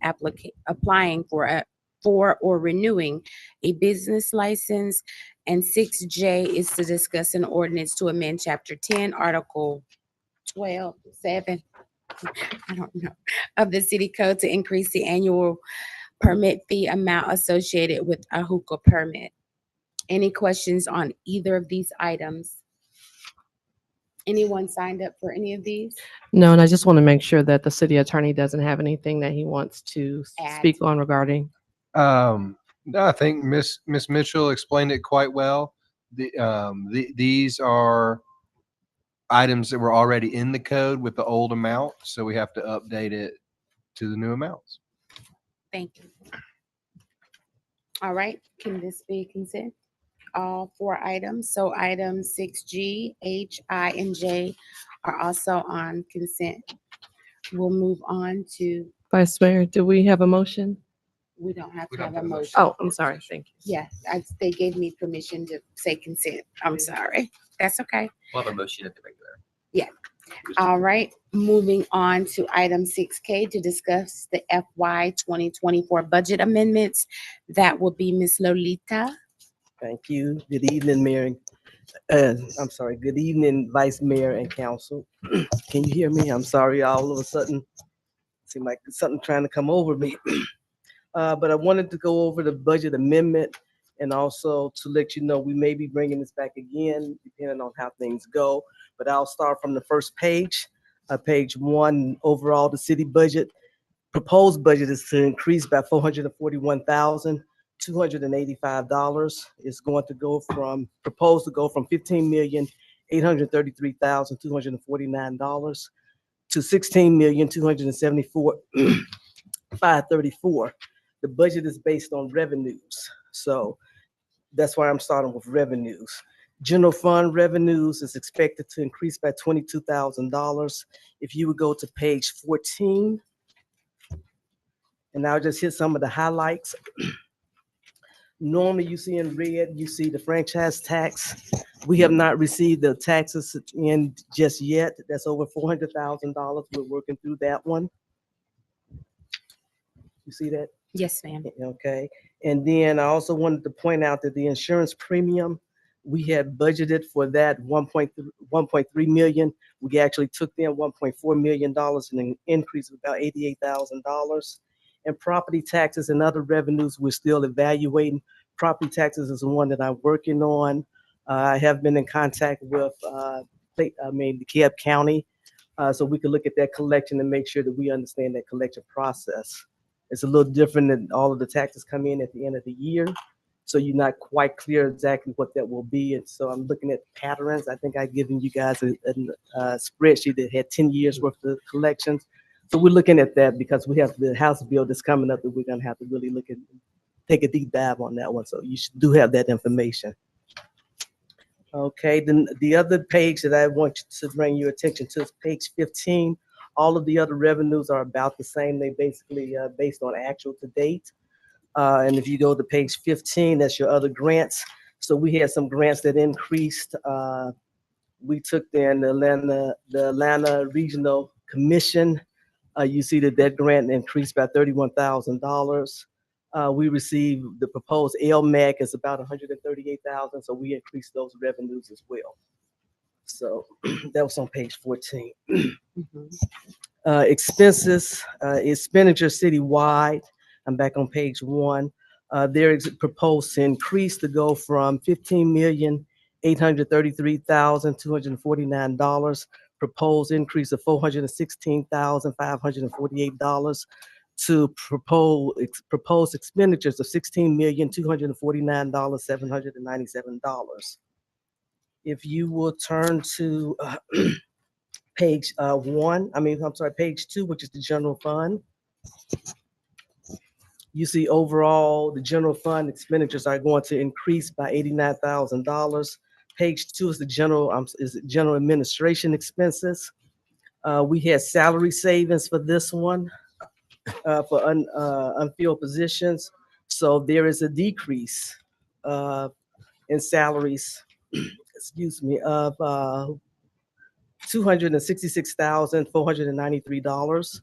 applying for or renewing a business license. And 6J is to discuss an ordinance to amend Chapter 10, Article 7, I don't know, of the City Code to increase the annual permit fee amount associated with a hookah permit. Any questions on either of these items? Anyone signed up for any of these? No, and I just want to make sure that the city attorney doesn't have anything that he wants to Add. speak on regarding. No, I think Miss Mitchell explained it quite well. These are items that were already in the code with the old amount, so we have to update it to the new amounts. Thank you. All right, can this be consent? All 4 items, so items 6G, H, I, and J are also on consent. We'll move on to, Vice Mayor, do we have a motion? we don't have We to don't have a have a motion. Oh, I'm sorry. Thank you. Yeah, they gave me permission to say consent. I'm sorry. That's okay. We'll have a motion at the regular. All right, moving on to item 6K to discuss the FY 2024 budget amendments. That will be Ms. Lolita. Thank you. Good evening, Mayor. I'm sorry. Good evening, Vice Mayor and Council. Can you hear me? I'm sorry. All of a sudden, seemed like something trying to come over me. But I wanted to go over the budget amendment and also to let you know we may be bringing this back again, depending on how things go. But I'll start from the first page, page 1. Overall, the city budget, proposed budget is to increase by $441,285. It's going to go from, proposed to go from $15,833,249 to $16,274,534. The budget is based on revenues, so that's why I'm starting with revenues. General fund revenues is expected to increase by $22,000. If you would go to page 14, and I'll just hit some of the highlights. Normally, you see in red, you see the franchise tax. We have not received the taxes in just yet. That's over $400,000. We're working through that one. You see that? Yes, ma'am. Okay. And then I also wanted to point out that the insurance premium, we had budgeted for that 1.3 million. We actually took in $1.4 million and an increase of about $88,000. And property taxes and other revenues, we're still evaluating. Property taxes is the one that I'm working on. I have been in contact with, DeKalb County, so we can look at that collection and make sure that we understand that collection process. It's a little different than all of the taxes come in at the end of the year. So you're not quite clear exactly what that will be. And so I'm looking at patterns. I think I've given you guys a spreadsheet that had 10 years worth of collections. So we're looking at that because we have the House bill that's coming up that we're gonna have to really look at, take a deep dive on that one. So you do have that information. Okay, then the other page that I want to bring your attention to is page 15. All of the other revenues are about the same. They basically based on actual to date. And if you go to page 15, that's your other grants. So we had some grants that increased. We took in the Atlanta Regional Commission. You see that grant increased by $31,000. We received the proposed LMAC is about $138,000. So we increased those revenues as well. So that was on page 14. Expenses, expenditure citywide. I'm back on page 1. There is proposed to increase to go from $15,833,249, proposed increase of $416,548 to proposed expenditures of $16,249,797. If you will turn to page 2, which is the general fund. You see overall, the general fund expenditures are going to increase by $89,000. Page 2 is the general administration expenses. We had salary savings for this one, for unfilled positions. So there is a decrease in salaries, excuse me, of $266,493.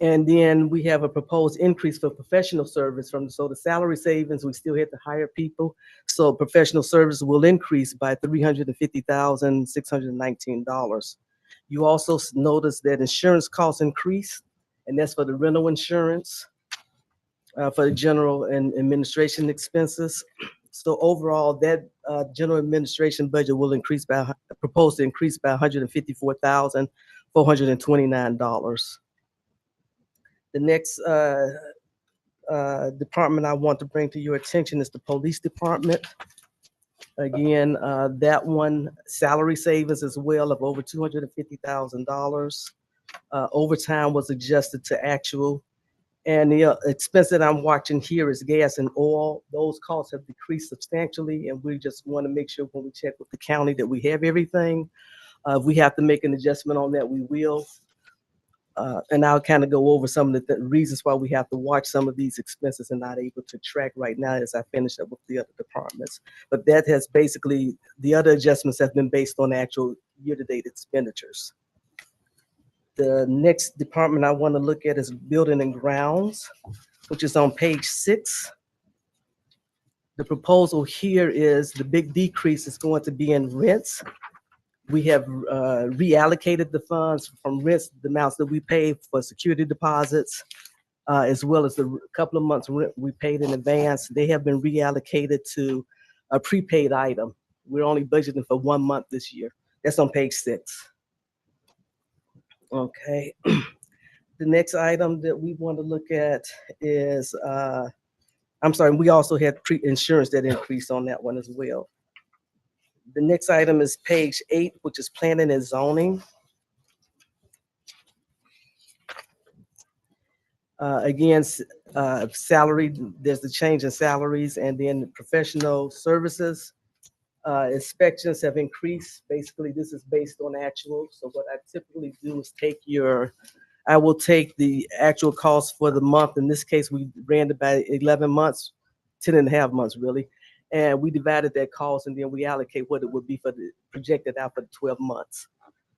And then we have a proposed increase for professional service so the salary savings, we still have to hire people. So professional service will increase by $350,619. You also notice that insurance costs increase, and that's for the rental insurance, for the general and administration expenses. So overall, that general administration budget will proposed to increase by $154,429. The next department I want to bring to your attention is the police department. Again, that one, salary savings as well of over $250,000. Overtime was adjusted to actual. And the expense that I'm watching here is gas and oil. Those costs have decreased substantially, and we just want to make sure when we check with the county that we have everything. If we have to make an adjustment on that, we will. And I'll kind of go over some of the reasons why we have to watch some of these expenses and not able to track right now as I finish up with the other departments. But that has basically, the other adjustments have been based on actual year-to-date expenditures. The next department I want to look at is building and grounds, which is on page 6. The proposal here is the big decrease is going to be in rents. We have reallocated the funds from rents, the amounts that we pay for security deposits, as well as the couple of months rent we paid in advance. They have been reallocated to a prepaid item. We're only budgeting for 1 month this year. That's on page 6. Okay. The next item that we want to look at is, I'm sorry, we also had pre-insurance that increased on that one as well. The next item is page 8, which is planning and zoning. Again, salary, there's the change in salaries, and then professional services. Inspections have increased. Basically, this is based on actual. So what I typically do is I will take the actual cost for the month. In this case, we ran it by 11 months, 10 and a half months really. And we divided that cost, and then we allocate what it would be for the projected out for the 12 months.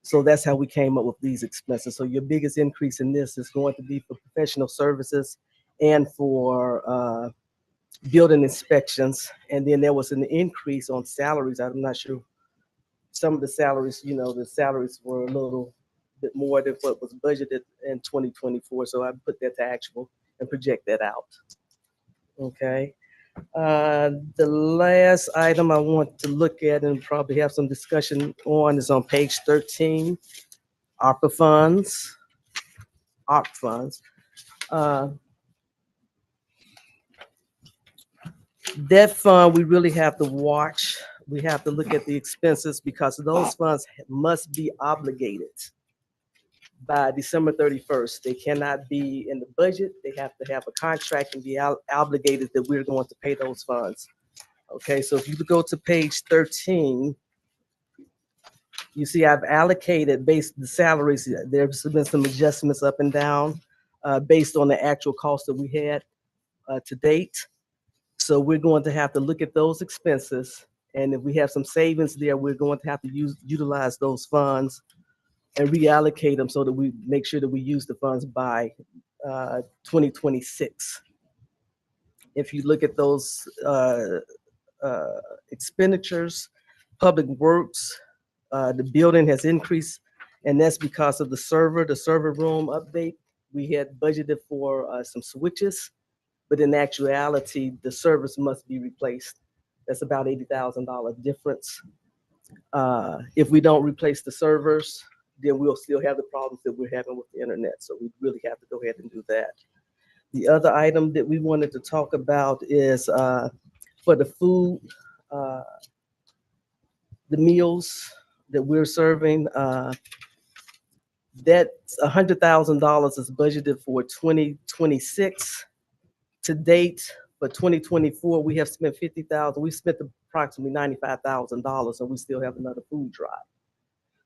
So that's how we came up with these expenses. So your biggest increase in this is going to be for professional services and for building inspections. And then there was an increase on salaries. I'm not sure. Some of the salaries, the salaries were a little bit more than what was budgeted in 2024. So I put that to actual and project that out. Okay. The last item I want to look at and probably have some discussion on is on page 13, ARPA funds. That fund, we really have to watch. We have to look at the expenses because those funds must be obligated by December 31st. They cannot be in the budget. They have to have a contract and be obligated that we're going to pay those funds. Okay, so if you go to page 13, you see I've allocated based the salaries. There's been some adjustments up and down based on the actual cost that we had to date. So we're going to have to look at those expenses. And if we have some savings there, we're going to have to utilize those funds and reallocate them so that we make sure that we use the funds by 2026. If you look at those expenditures, public works, the building has increased, and that's because of the server room update. We had budgeted for some switches, but in actuality, the servers must be replaced. That's about $80,000 difference. If we don't replace the servers, then we'll still have the problems that we're having with the internet. So we really have to go ahead and do that. The other item that we wanted to talk about is for the food, the meals that we're serving. That's $100,000 is budgeted for 2026. To date, for 2024, we have spent $50,000. We spent approximately $95,000, and we still have another food drive.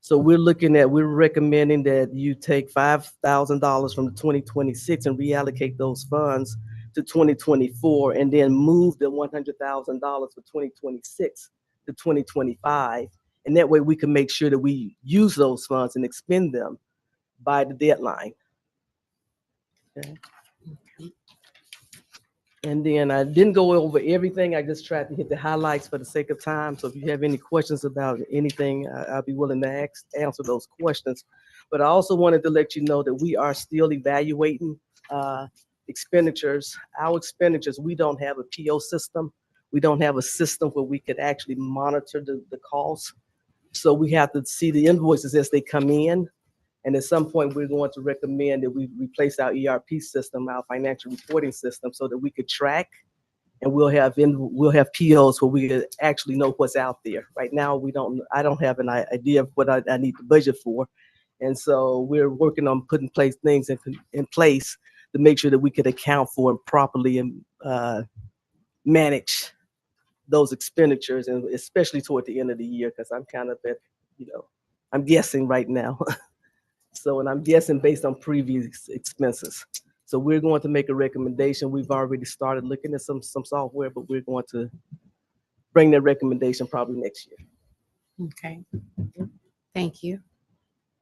So we're recommending that you take $5,000 from the 2026 and reallocate those funds to 2024, and then move the $100,000 for 2026 to 2025. And that way we can make sure that we use those funds and expend them by the deadline. Okay. And then I didn't go over everything. I just tried to hit the highlights for the sake of time. So if you have any questions about anything, I'll be willing to answer those questions. But I also wanted to let you know that we are still evaluating expenditures. Our expenditures, we don't have a PO system. We don't have a system where we could actually monitor the costs. So we have to see the invoices as they come in. And at some point, we're going to recommend that we replace our ERP system, our financial reporting system, so that we could track, and we'll have POs where we could actually know what's out there. Right now, I don't have an idea of what I need to budget for. And so we're working on putting things in place to make sure that we could account for and properly manage those expenditures, and especially toward the end of the year, because I'm kind of I'm guessing right now. So, and I'm guessing based on previous expenses. So we're going to make a recommendation. We've already started looking at some software, but we're going to bring that recommendation probably next year. Okay. Thank you.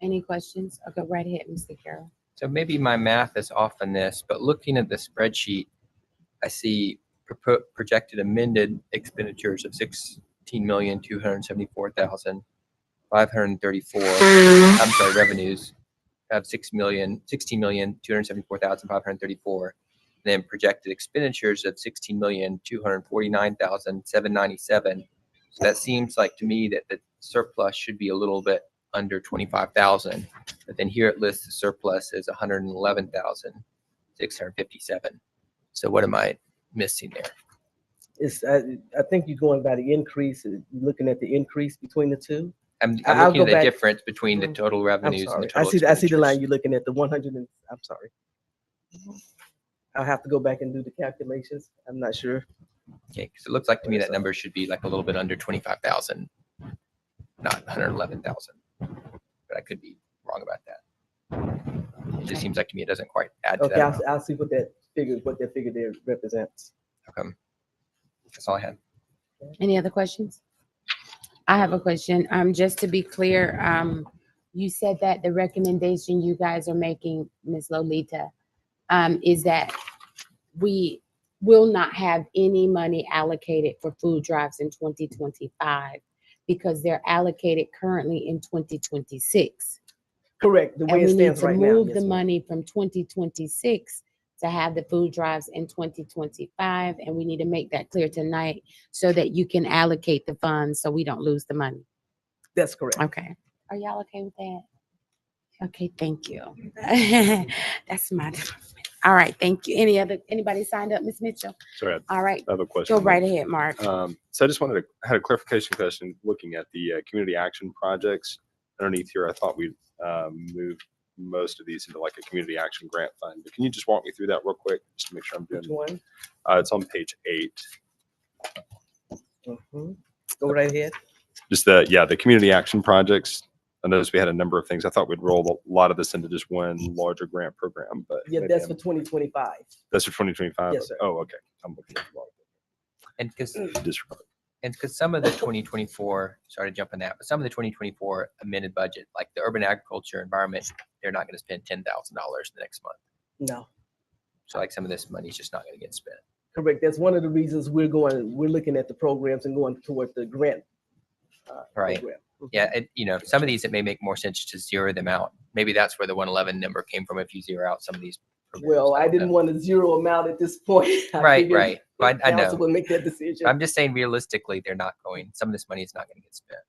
Any questions? I'll go right ahead, Mr. Carroll. So maybe my math is off on this, but looking at the spreadsheet, I see projected amended expenditures of 16,274,534. I'm sorry, revenues of 16,274,534. Then projected expenditures of 16,249,797. So that seems like to me that the surplus should be a little bit under 25,000. But then here it lists the surplus as 111,657. So what am I missing there? I think you're going by the increase, looking at the increase between the two. I'm I'll looking go at the back. difference between the total I'm revenues and sorry. the total I see the expenditures. line you're looking at, the 100 and, I'm sorry. I'll have to go back and do the calculations. I'm not sure. Okay, because it looks like to me that number should be like a little bit under 25,000, not 111,000. But I could be wrong about that. It just seems like to me it doesn't quite add to Okay, that. I'll see what that figure there represents. Okay. That's all I had. Any other questions? I have a question. Just to be clear, you said that the recommendation you guys are making, Ms. Lolita, is that we will not have any money allocated for food drives in 2025 because they're allocated currently in 2026. Correct, the And way it we need stands to right now. move yes, the ma'am. money from 2026 to have the food drives in 2025. And we need to make that clear tonight so that you can allocate the funds so we don't lose the money. That's correct. Okay. Are y'all okay with that? Okay, thank you. That's my, all right, thank you. Anybody signed up, Ms. Mitchell? Sorry, All right, I have a question. go right ahead, Mark. So I just had a clarification question, looking at the community action projects underneath here. I thought we'd moved most of these into like a community action grant fund, but can you just walk me through that real quick, just to make sure I'm doing? Which one? It's on page 8. Mhm. Go right ahead. Just the community action projects. I noticed we had a number of things. I thought we'd roll a lot of this into just one larger grant program, but Yeah, maybe that's I'm- for 2025. that's for 2025. Yes, sir. Oh, okay. I'm looking at the wrong And because disregard. some of the 2024, sorry to jump on that, but some of the 2024 amended budget, like the urban agriculture environment, they're not going to spend $10,000 the next month. No, So like some of this money is just not going to get spent. correct. That's one of the reasons we're looking at the programs and going toward the grant. Right. program. Yeah, some of these, it may make more sense to zero them out. Maybe that's where the 111 number came from if you zero out some of these. programs. Well, I don't didn't know. want to zero them out at this point. I Right, figured right. But I council know. will make that decision. I'm just saying realistically, they're not going, some of this money is not going to get spent.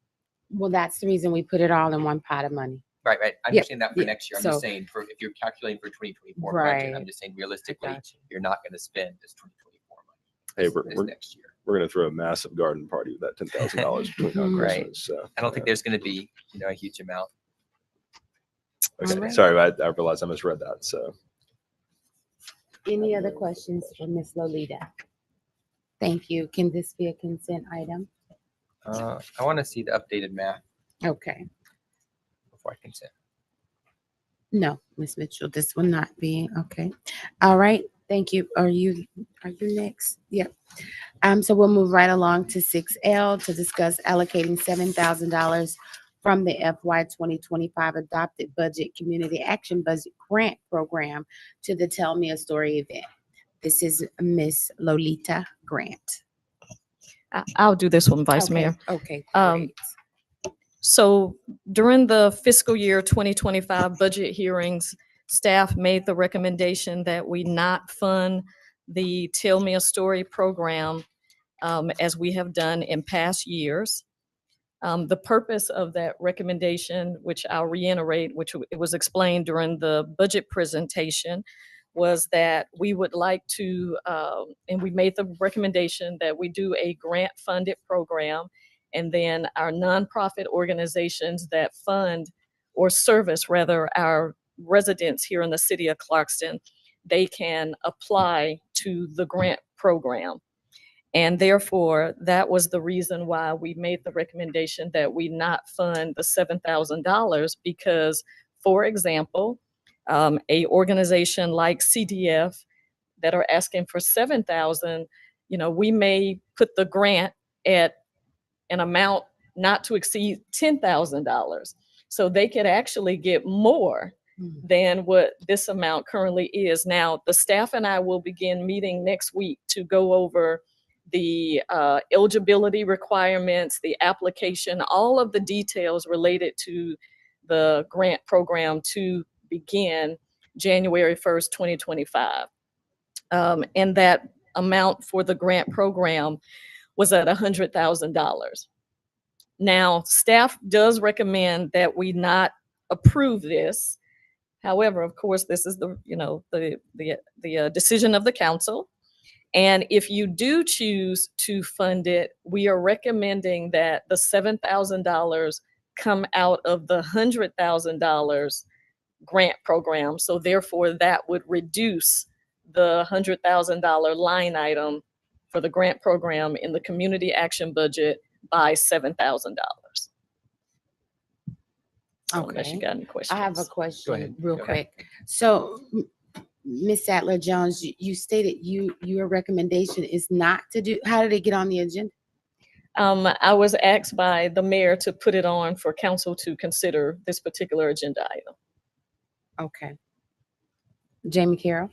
Well, that's the reason we put it all in one pot of money. Right, right. I Yeah, understand that for yeah, next year. I'm so- just saying if you're calculating for 2024 budget, I'm Right. just saying realistically, Gotcha. you're not going to spend this 2024 money. Hey, this we're next year. going to throw a massive garden party with that $10,000 between now and Mhm. Right. Christmas. So, I don't think there's going to be, a huge amount. okay. Alright. Sorry, I realized I misread that. So Any other questions for Ms. Lolita? Thank you. Can this be a consent item? I want to see the updated math Okay. before I consent. No, Ms. Mitchell, this will not be, okay. All right, Thank you. Are you next? Yep. So we'll move right along to 6L to discuss allocating $7,000 from the FY 2025 adopted budget community action budget grant program to the Tell Me a Story event. This is Miss Lolita Grant. I'll do this one, Vice Okay, Mayor. Okay. Um, Great. So during the fiscal year 2025 budget hearings, staff made the recommendation that we not fund the Tell Me a Story program as we have done in past years. The purpose of that recommendation, which I'll reiterate, which it was explained during the budget presentation, was that we would like to, and we made the recommendation that we do a grant-funded program, and then our nonprofit organizations that fund or service, rather, our residents here in the city of Clarkston, they can apply to the grant program. And therefore, that was the reason why we made the recommendation that we not fund the $7,000 because, for example, a organization like CDF that are asking for $7,000, we may put the grant at an amount not to exceed $10,000. So they could actually get more than what this amount currently is. Now, the staff and I will begin meeting next week to go over the eligibility requirements, the application, all of the details related to the grant program to begin January 1st, 2025. And that amount for the grant program was at $100,000. Now, staff does recommend that we not approve this. However, of course, this is the decision of the council. And if you do choose to fund it, we are recommending that the $7,000 come out of the $100,000 grant program. So therefore, that would reduce the $100,000 line item for the grant program in the community action budget by $7,000. Unless you Okay. got any questions. I have a question ahead. real Go ahead. quick. So, Ms. Sadler Jones, you stated your recommendation is not to do, how did it get on the agenda? I was asked by the mayor to put it on for council to consider this particular agenda item. Okay. Jamie Carroll?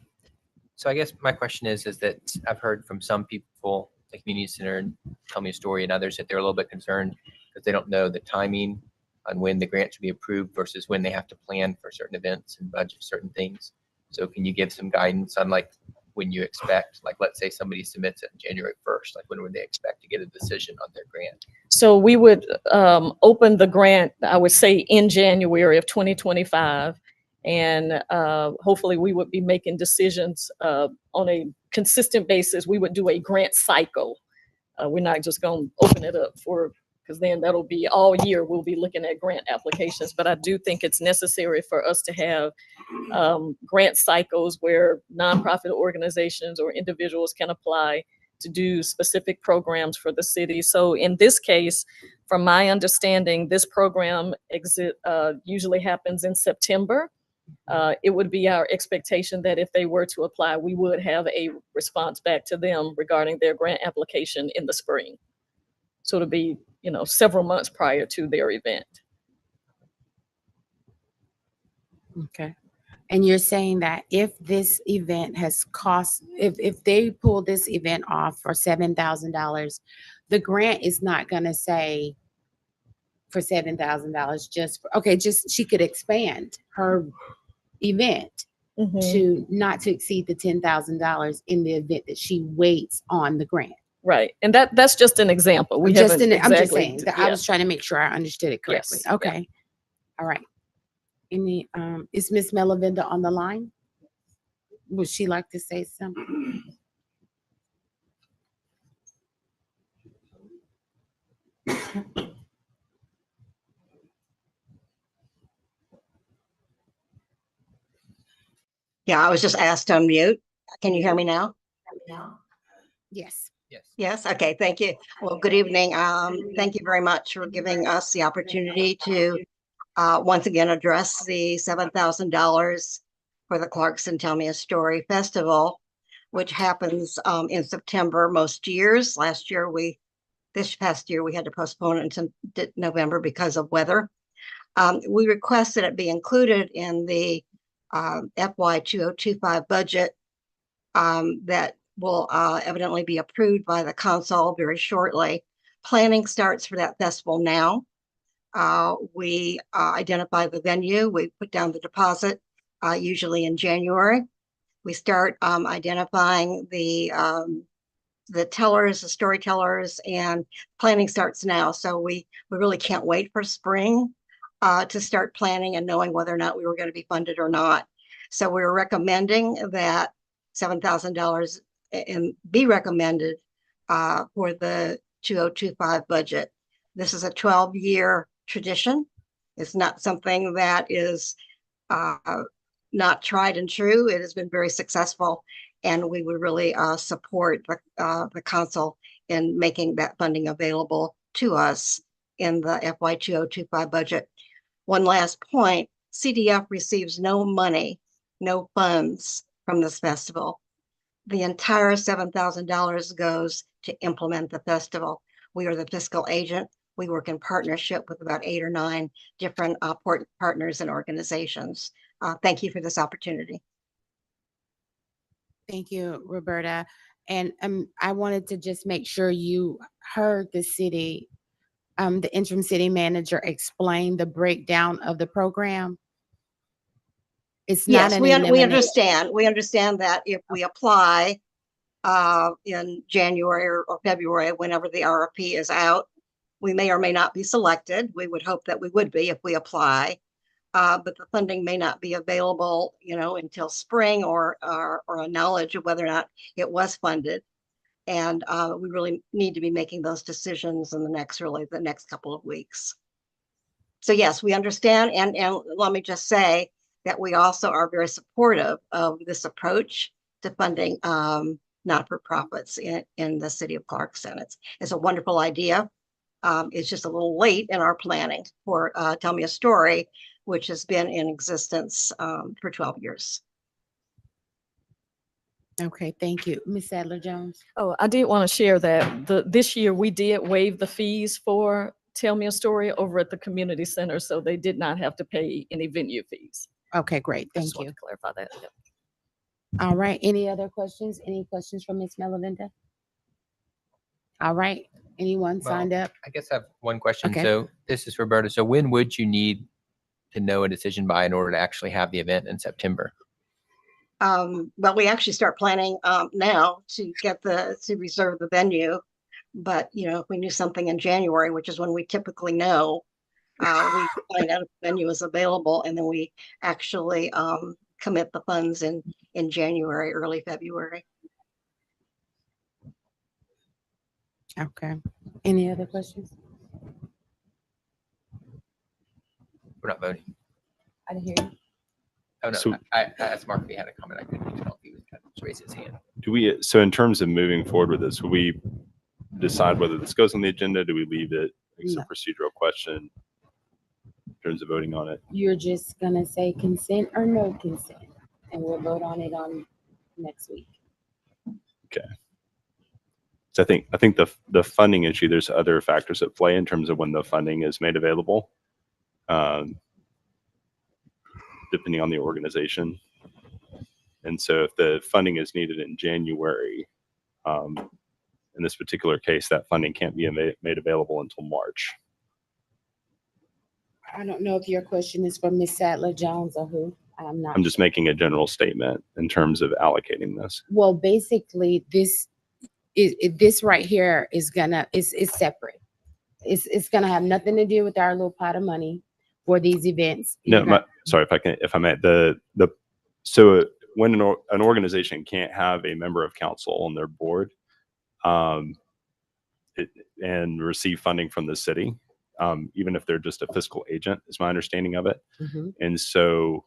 So I guess my question is that I've heard from some people, the community center and Tell Me a Story and others, that they're a little bit concerned because they don't know the timing on when the grant should be approved versus when they have to plan for certain events and budget certain things. So can you give some guidance on like when you expect, like let's say somebody submits it on January 1st, like when would they expect to get a decision on their grant? So we would open the grant, I would say, in January of 2025. And hopefully we would be making decisions on a consistent basis. We would do a grant cycle. We're not just going to open it up because then that'll be all year. We'll be looking at grant applications. But I do think it's necessary for us to have grant cycles where nonprofit organizations or individuals can apply to do specific programs for the city. So in this case, from my understanding, this program usually happens in September. It would be our expectation that if they were to apply, we would have a response back to them regarding their grant application in the spring. So it'll be, several months prior to their event. Okay. And you're saying that if this event has cost, if they pull this event off for $7,000, the grant is not going to say for $7,000 just she could expand her event to not to exceed the $10,000 in the event that she waits on the grant. Right. And that's just an example. I'm just saying that I yeah. was trying to make sure I understood it correctly. Yes, yeah. Okay. All right. Is Miss Melavinda on the line? Would she like to say something? Yeah, I was just asked to unmute. Can you hear me now? Yes. Yes. Yes. Okay. Thank you. Well, good evening. Thank you very much for giving us the opportunity to once again address the $7,000 for the Clarkston Tell Me a Story Festival. which happens in September most years. This past year, we had to postpone it until November because of weather. We request that it be included in the FY 2025 budget that will evidently be approved by the council very shortly. Planning starts for that festival now. We identify the venue, we put down the deposit, usually in January. We start identifying the tellers, the storytellers, and planning starts now. So we really can't wait for spring to start planning and knowing whether or not we were going to be funded or not. So we're recommending that $7,000 be recommended for the 2025 budget. This is a 12-year tradition. It's not something that is not tried and true. It has been very successful, and we would really support the council in making that funding available to us in the FY 2025 budget. One last point, CDF receives no money, no funds from this festival. The entire $7,000 goes to implement the festival. We are the fiscal agent. We work in partnership with about 8 or 9 different partners and organizations. Thank you for this opportunity. Thank you, Roberta. And I wanted to just make sure you heard the interim city manager explain the breakdown of the program. It's not Yes, an we elimination. understand. We understand that if we apply in January or February, whenever the RFP is out, we may or may not be selected. We would hope that we would be if we apply, but the funding may not be available, until spring or a knowledge of whether or not it was funded. And we really need to be making those decisions in the next couple of weeks. So yes, we understand. And let me just say that we also are very supportive of this approach to funding not-for-profits in the city of Clarkston. It's a wonderful idea. It's just a little late in our planning for Tell Me a Story, which has been in existence for 12 years. Okay, thank you. Ms. Sadler-Jones. Oh, I did want to share that this year we did waive the fees for Tell Me a Story over at the community center, so they did not have to pay any venue fees. Okay, great. I Thank just want you. to clarify that. Yep. All right. Any other questions? Any questions from Ms. Melavinda? All right. Anyone Well, signed up? I guess I have one question. Okay. So this is Roberta. So when would you need to know a decision by in order to actually have the event in September? Well, we actually start planning now to reserve the venue. But, if we knew something in January, which is when we typically know, we find out if the venue is available, and then we actually commit the funds in January, early February. Okay. Any other questions? We're not voting. I didn't hear you. Oh, no. So- I asked Mark if he had a comment. I couldn't tell if he was trying to raise his hand. So in terms of moving forward with this, will we decide whether this goes on the agenda? Do we leave it? It's a No. procedural question in terms of voting on it. You're just gonna say consent or no consent, and we'll vote on it on next week. So I think the funding issue, there's other factors at play in terms of when the funding is made available, depending on the organization. And so if the funding is needed in January, in this particular case, that funding can't be made available until March. I don't know if your question is for Ms. Sadler-Jones or who. I'm not. I'm just making a general statement in terms of allocating this. Well, basically, this right here is separate. It's gonna have nothing to do with our little pot of money for these events. No, sorry, if I may, so when an organization can't have a member of council on their board, and receive funding from the city, even if they're just a fiscal agent, is my understanding of it. Mhm. And so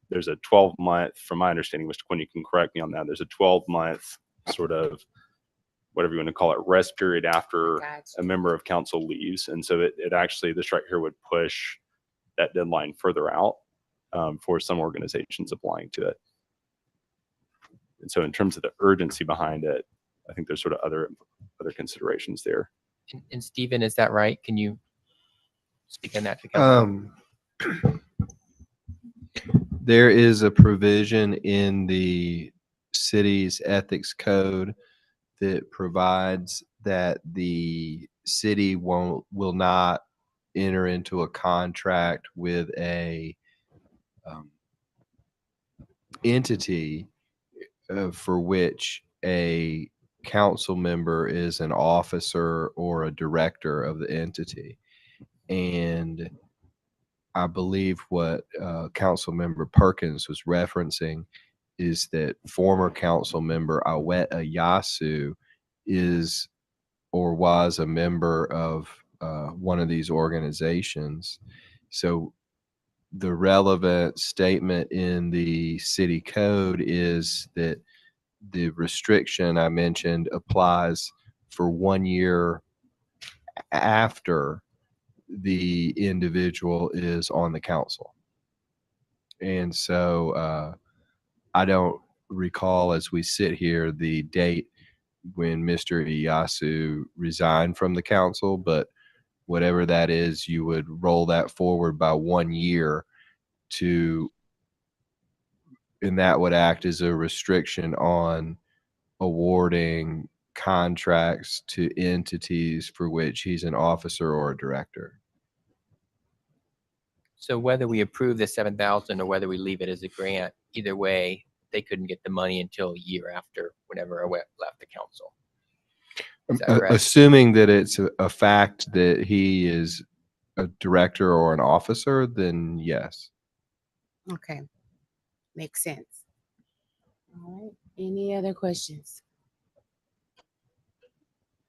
there's a 12-month, from my understanding, Mr. Quinn, you can correct me on that. There's a 12-month sort of, whatever you want to call it, rest period after Gotcha. a member of council leaves. And so it actually, this right here would push that deadline further out for some organizations applying to it. And so in terms of the urgency behind it, I think there's sort of other considerations there. And Stephen, is that right? Can you speak on that to council? There is a provision in the city's ethics code that provides that the city will not enter into a contract with a entity for which a council member is an officer or a director of the entity. And I believe what council member Perkins was referencing is that former council member Awet Ayasu is or was a member of one of these organizations. So the relevant statement in the city code is that the restriction I mentioned applies for 1 year after the individual is on the council. And so I don't recall as we sit here the date when Mr. Iyasu resigned from the council, but whatever that is, you would roll that forward by 1 year and that would act as a restriction on awarding contracts to entities for which he's an officer or a director. So whether we approve the 7,000 or whether we leave it as a grant, either way, they couldn't get the money until a year after whenever Awet left the council. Is that correct? Assuming that it's a fact that he is a director or an officer, then yes. Okay. Makes sense. All right. Any other questions?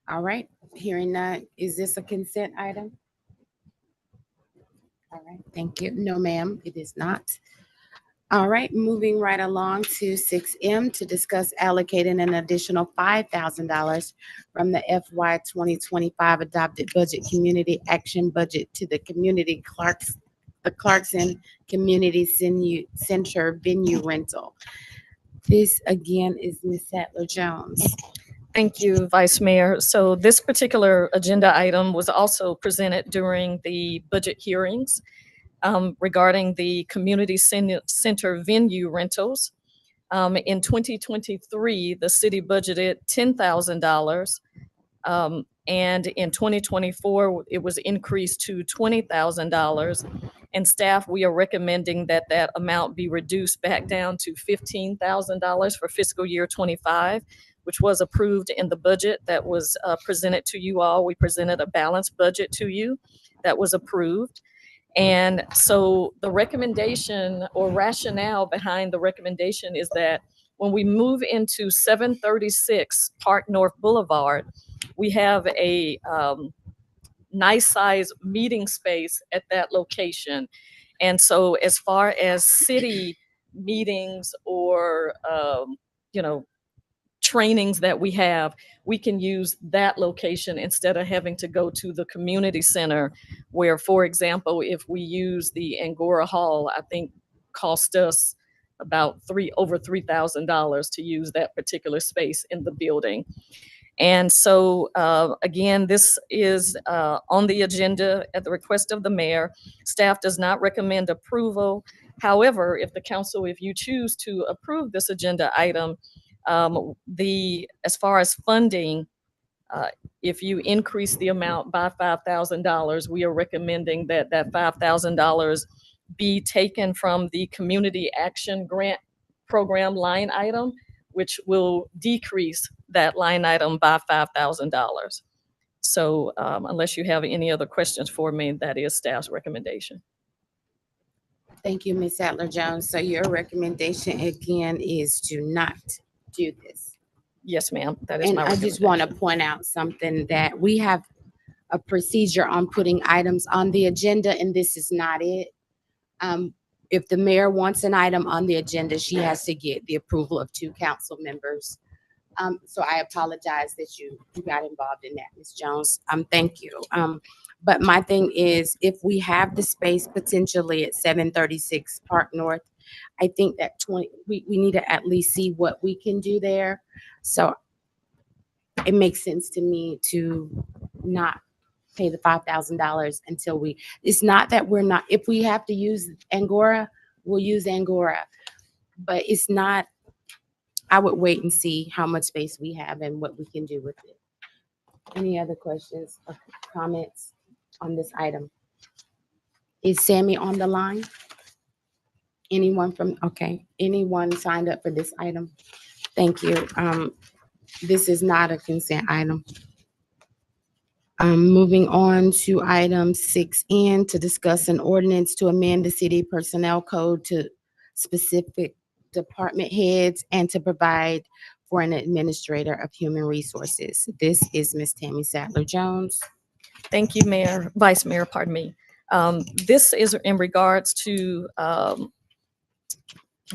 All right. Hearing none. Is this a consent item? All right. Thank you. No, ma'am, it is not. All right. Moving right along to 6M to discuss allocating an additional $5,000 from the FY 2025 adopted budget community action budget to the Clarkson Community Center venue rental. This again is Ms. Sattler Jones. Thank you, Vice Mayor. So this particular agenda item was also presented during the budget hearings regarding the community center venue rentals. In 2023, the city budgeted $10,000. And in 2024, it was increased to $20,000. And staff, we are recommending that that amount be reduced back down to $15,000 for fiscal year 25, which was approved in the budget that was presented to you all. We presented a balanced budget to you that was approved. And so the recommendation or rationale behind the recommendation is that when we move into 736 Park North Boulevard, we have a nice size meeting space at that location. And so as far as city meetings or, trainings that we have, we can use that location instead of having to go to the community center where, for example, if we use the Angora Hall, I think cost us about over $3,000 to use that particular space in the building. And so, again, this is on the agenda at the request of the mayor. Staff does not recommend approval. However, if you choose to approve this agenda item, as far as funding, if you increase the amount by $5,000, we are recommending that $5,000 be taken from the Community Action Grant Program line item, which will decrease that line item by $5,000. So unless you have any other questions for me, that is staff's recommendation. Thank you, Ms. Sattler Jones. So your recommendation again is to not do this. Yes, ma'am. That is And my I just want to point out something, that we have a procedure on putting items on the agenda, and this is not it. If the mayor wants an item on the agenda, she has to get the approval of 2 council members. So I apologize that you got involved in that, Ms. Jones. Thank you. But my thing is, if we have the space potentially at 736 Park North, I think that we need to at least see what we can do there. So it makes sense to me to not pay the $5,000 until it's not that we're not, if we have to use Angora, we'll use Angora. But it's not, I would wait and see how much space we have and what we can do with it. Any other questions or comments on this item? Is Sammy on the line? Anyone signed up for this item? Thank you. This is not a consent item. Moving on to item 6N, to discuss an ordinance to amend the city personnel code to specific department heads and to provide for an administrator of human resources. This is Ms. Tammy Sadler Jones. Thank you, Vice Mayor, pardon me. This is in regards to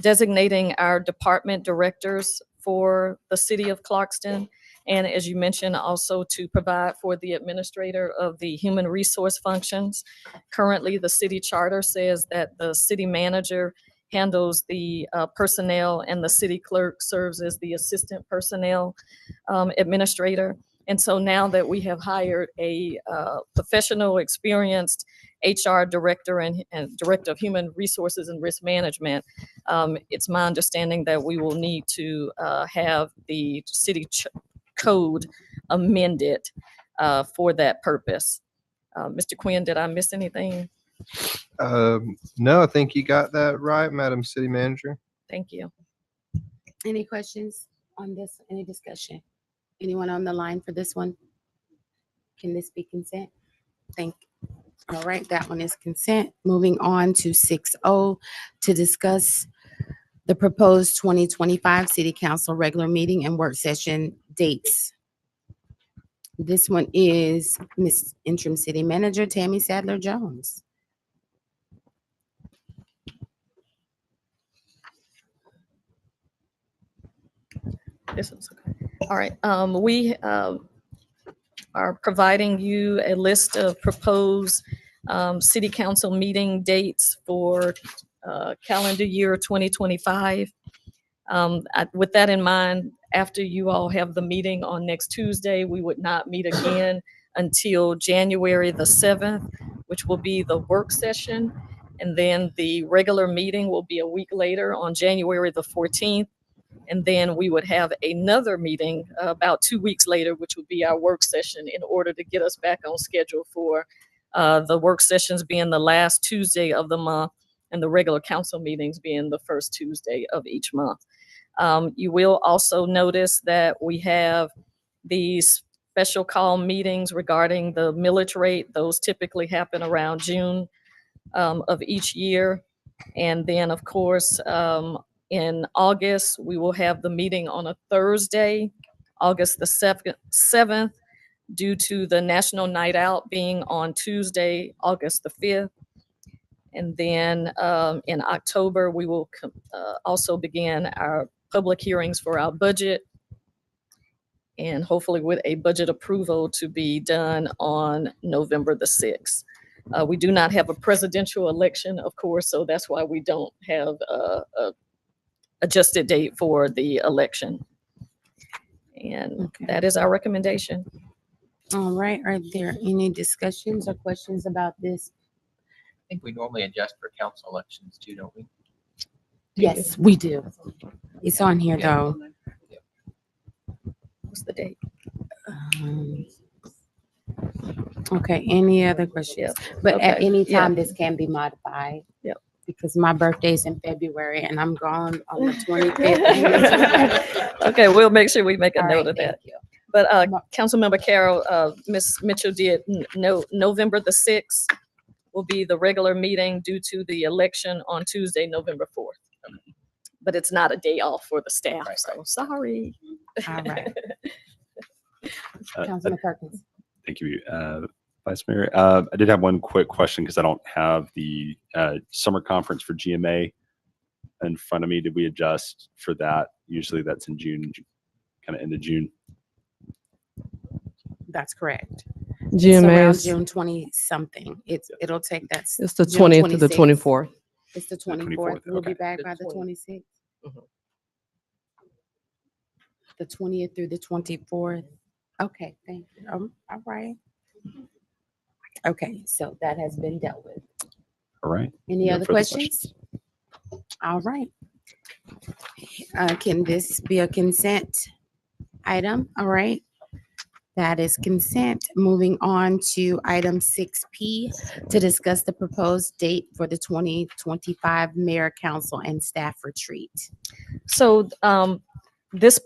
designating our department directors for the city of Clarkston. And as you mentioned, also to provide for the administrator of the human resource functions. Currently, the city charter says that the city manager handles the personnel and the city clerk serves as the assistant personnel administrator. And so now that we have hired a professional, experienced HR director and director of human resources and risk management, it's my understanding that we will need to have the city code amended for that purpose. Mr. Quinn, did I miss anything? No, I think you got that right, Madam City Manager. Thank you. Any questions on this? Any discussion? Anyone on the line for this one? Can this be consent? Thank you. All right, that one is consent. Moving on to 6O, to discuss the proposed 2025 City Council regular meeting and work session dates. This one is Ms. Interim City Manager Tammy Sadler Jones. This is okay. All right. We are providing you a list of proposed city council meeting dates for calendar year 2025. With that in mind, after you all have the meeting on next Tuesday, we would not meet again until January the 7th, which will be the work session. And then the regular meeting will be a week later on January the 14th. And then we would have another meeting about 2 weeks later, which would be our work session, in order to get us back on schedule for the work sessions being the last Tuesday of the month and the regular council meetings being the first Tuesday of each month. You will also notice that we have these special call meetings regarding the millage rate. Those typically happen around June of each year. And then, of course, in August, we will have the meeting on a Thursday, August the 7th, due to the National Night Out being on Tuesday, August the 5th. And then in October, we will also begin our public hearings for our budget, and hopefully with a budget approval to be done on November the 6th. We do not have a presidential election, of course, so that's why we don't have a adjusted date for the election. And Okay. that is our recommendation. All right, are there any discussions or questions about this? I think we normally adjust for council elections too, don't we? Yes, we do. It's on here Yeah. though. What's the date? Um, Okay, any other questions? But at Okay, any yeah. time, this can be modified. Yep. Because my birthday's in February and I'm gone on the 25th. Okay, we'll make sure we make a All note right, of that. thank you. But Councilmember Carroll, Ms. Mitchell did note November the 6th will be the regular meeting due to the election on Tuesday, November 4th. But it's not a day off for the staff, Right, so sorry. All right. Uh, Councilman Perkins. Thank you, Vice Mayor. I did have one quick question because I don't have the summer conference for GMA in front of me. Did we adjust for that? Usually that's in June, kind of end of June. That's correct. It's around GMA is, June 20 something. It'll take that. it's the June 20th to the 26th. 24th. It's the 24th, 24th. We'll be okay. back The by the 20th. 26th. Mhm. The 20th through the 24th. Okay, thank you. All right. Okay, so that has been dealt with. All right. Any No other further questions? All right. Can this be a consent item? All right. That is consent. Moving on to item 6P to discuss the proposed date for the 2025 Mayor, Council, and Staff Retreat. So this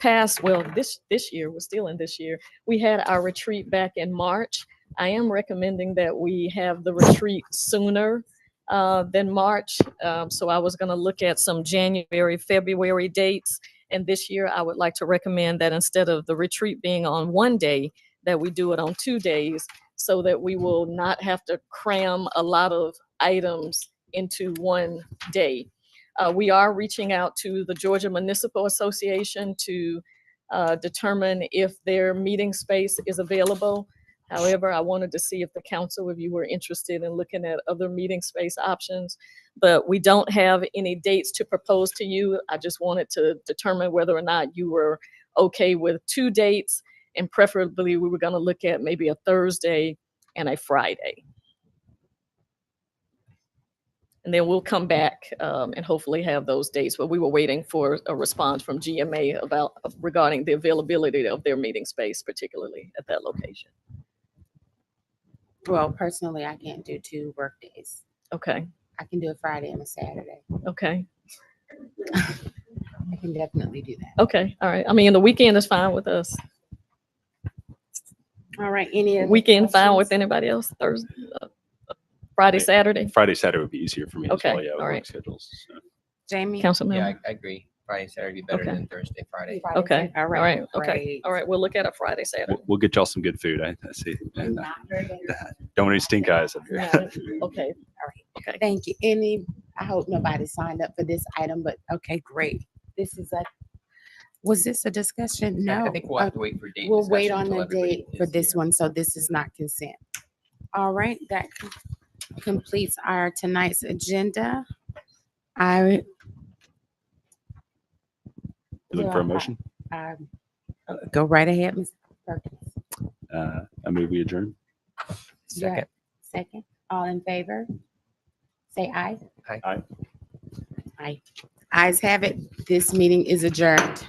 year, we're still in this year, we had our retreat back in March. I am recommending that we have the retreat sooner than March. So I was going to look at some January, February dates. And this year, I would like to recommend that instead of the retreat being on one day, that we do it on 2 days so that we will not have to cram a lot of items into one day. We are reaching out to the Georgia Municipal Association to determine if their meeting space is available. However, I wanted to see if the council, if you were interested in looking at other meeting space options. But we don't have any dates to propose to you. I just wanted to determine whether or not you were okay with 2 dates, and preferably we were going to look at maybe a Thursday and a Friday. And then we'll come back and hopefully have those dates. But we were waiting for a response from GMA about regarding the availability of their meeting space, particularly at that location. Well, personally, I can't do 2 work days. Okay, I can do a Friday and a Saturday. okay, I can definitely do that. okay, all right. I mean, the weekend is fine with us. All right, any other Weekend fine with questions? anybody else? Thursday, Friday, Saturday? Friday, Saturday would be easier for me as Okay, well. Yeah, with all work right. schedules. So. Jamie? Council Yeah, member? I agree. Friday, Saturday be better Okay. than Thursday, Friday. Friday, Okay, Saturday. all right, okay, great. all right. We'll look at a Friday, Saturday. We'll get y'all some good food. I see. And, Not very good. don't want any stink eyes up here. Okay, Okay, thank you. I hope nobody signed up for this item, but okay, great. Was this a discussion? No. I think we'll have to wait for date. We'll wait discussion on until the everybody date for is this here. one, so this is not consent. All right, that completes our tonight's agenda. Looking for a motion? Go right ahead, Ms. Perkins. I move we adjourn. Second. Second, all in favor? Say aye. Aye. Aye. Aye. Ayes have it. This meeting is adjourned.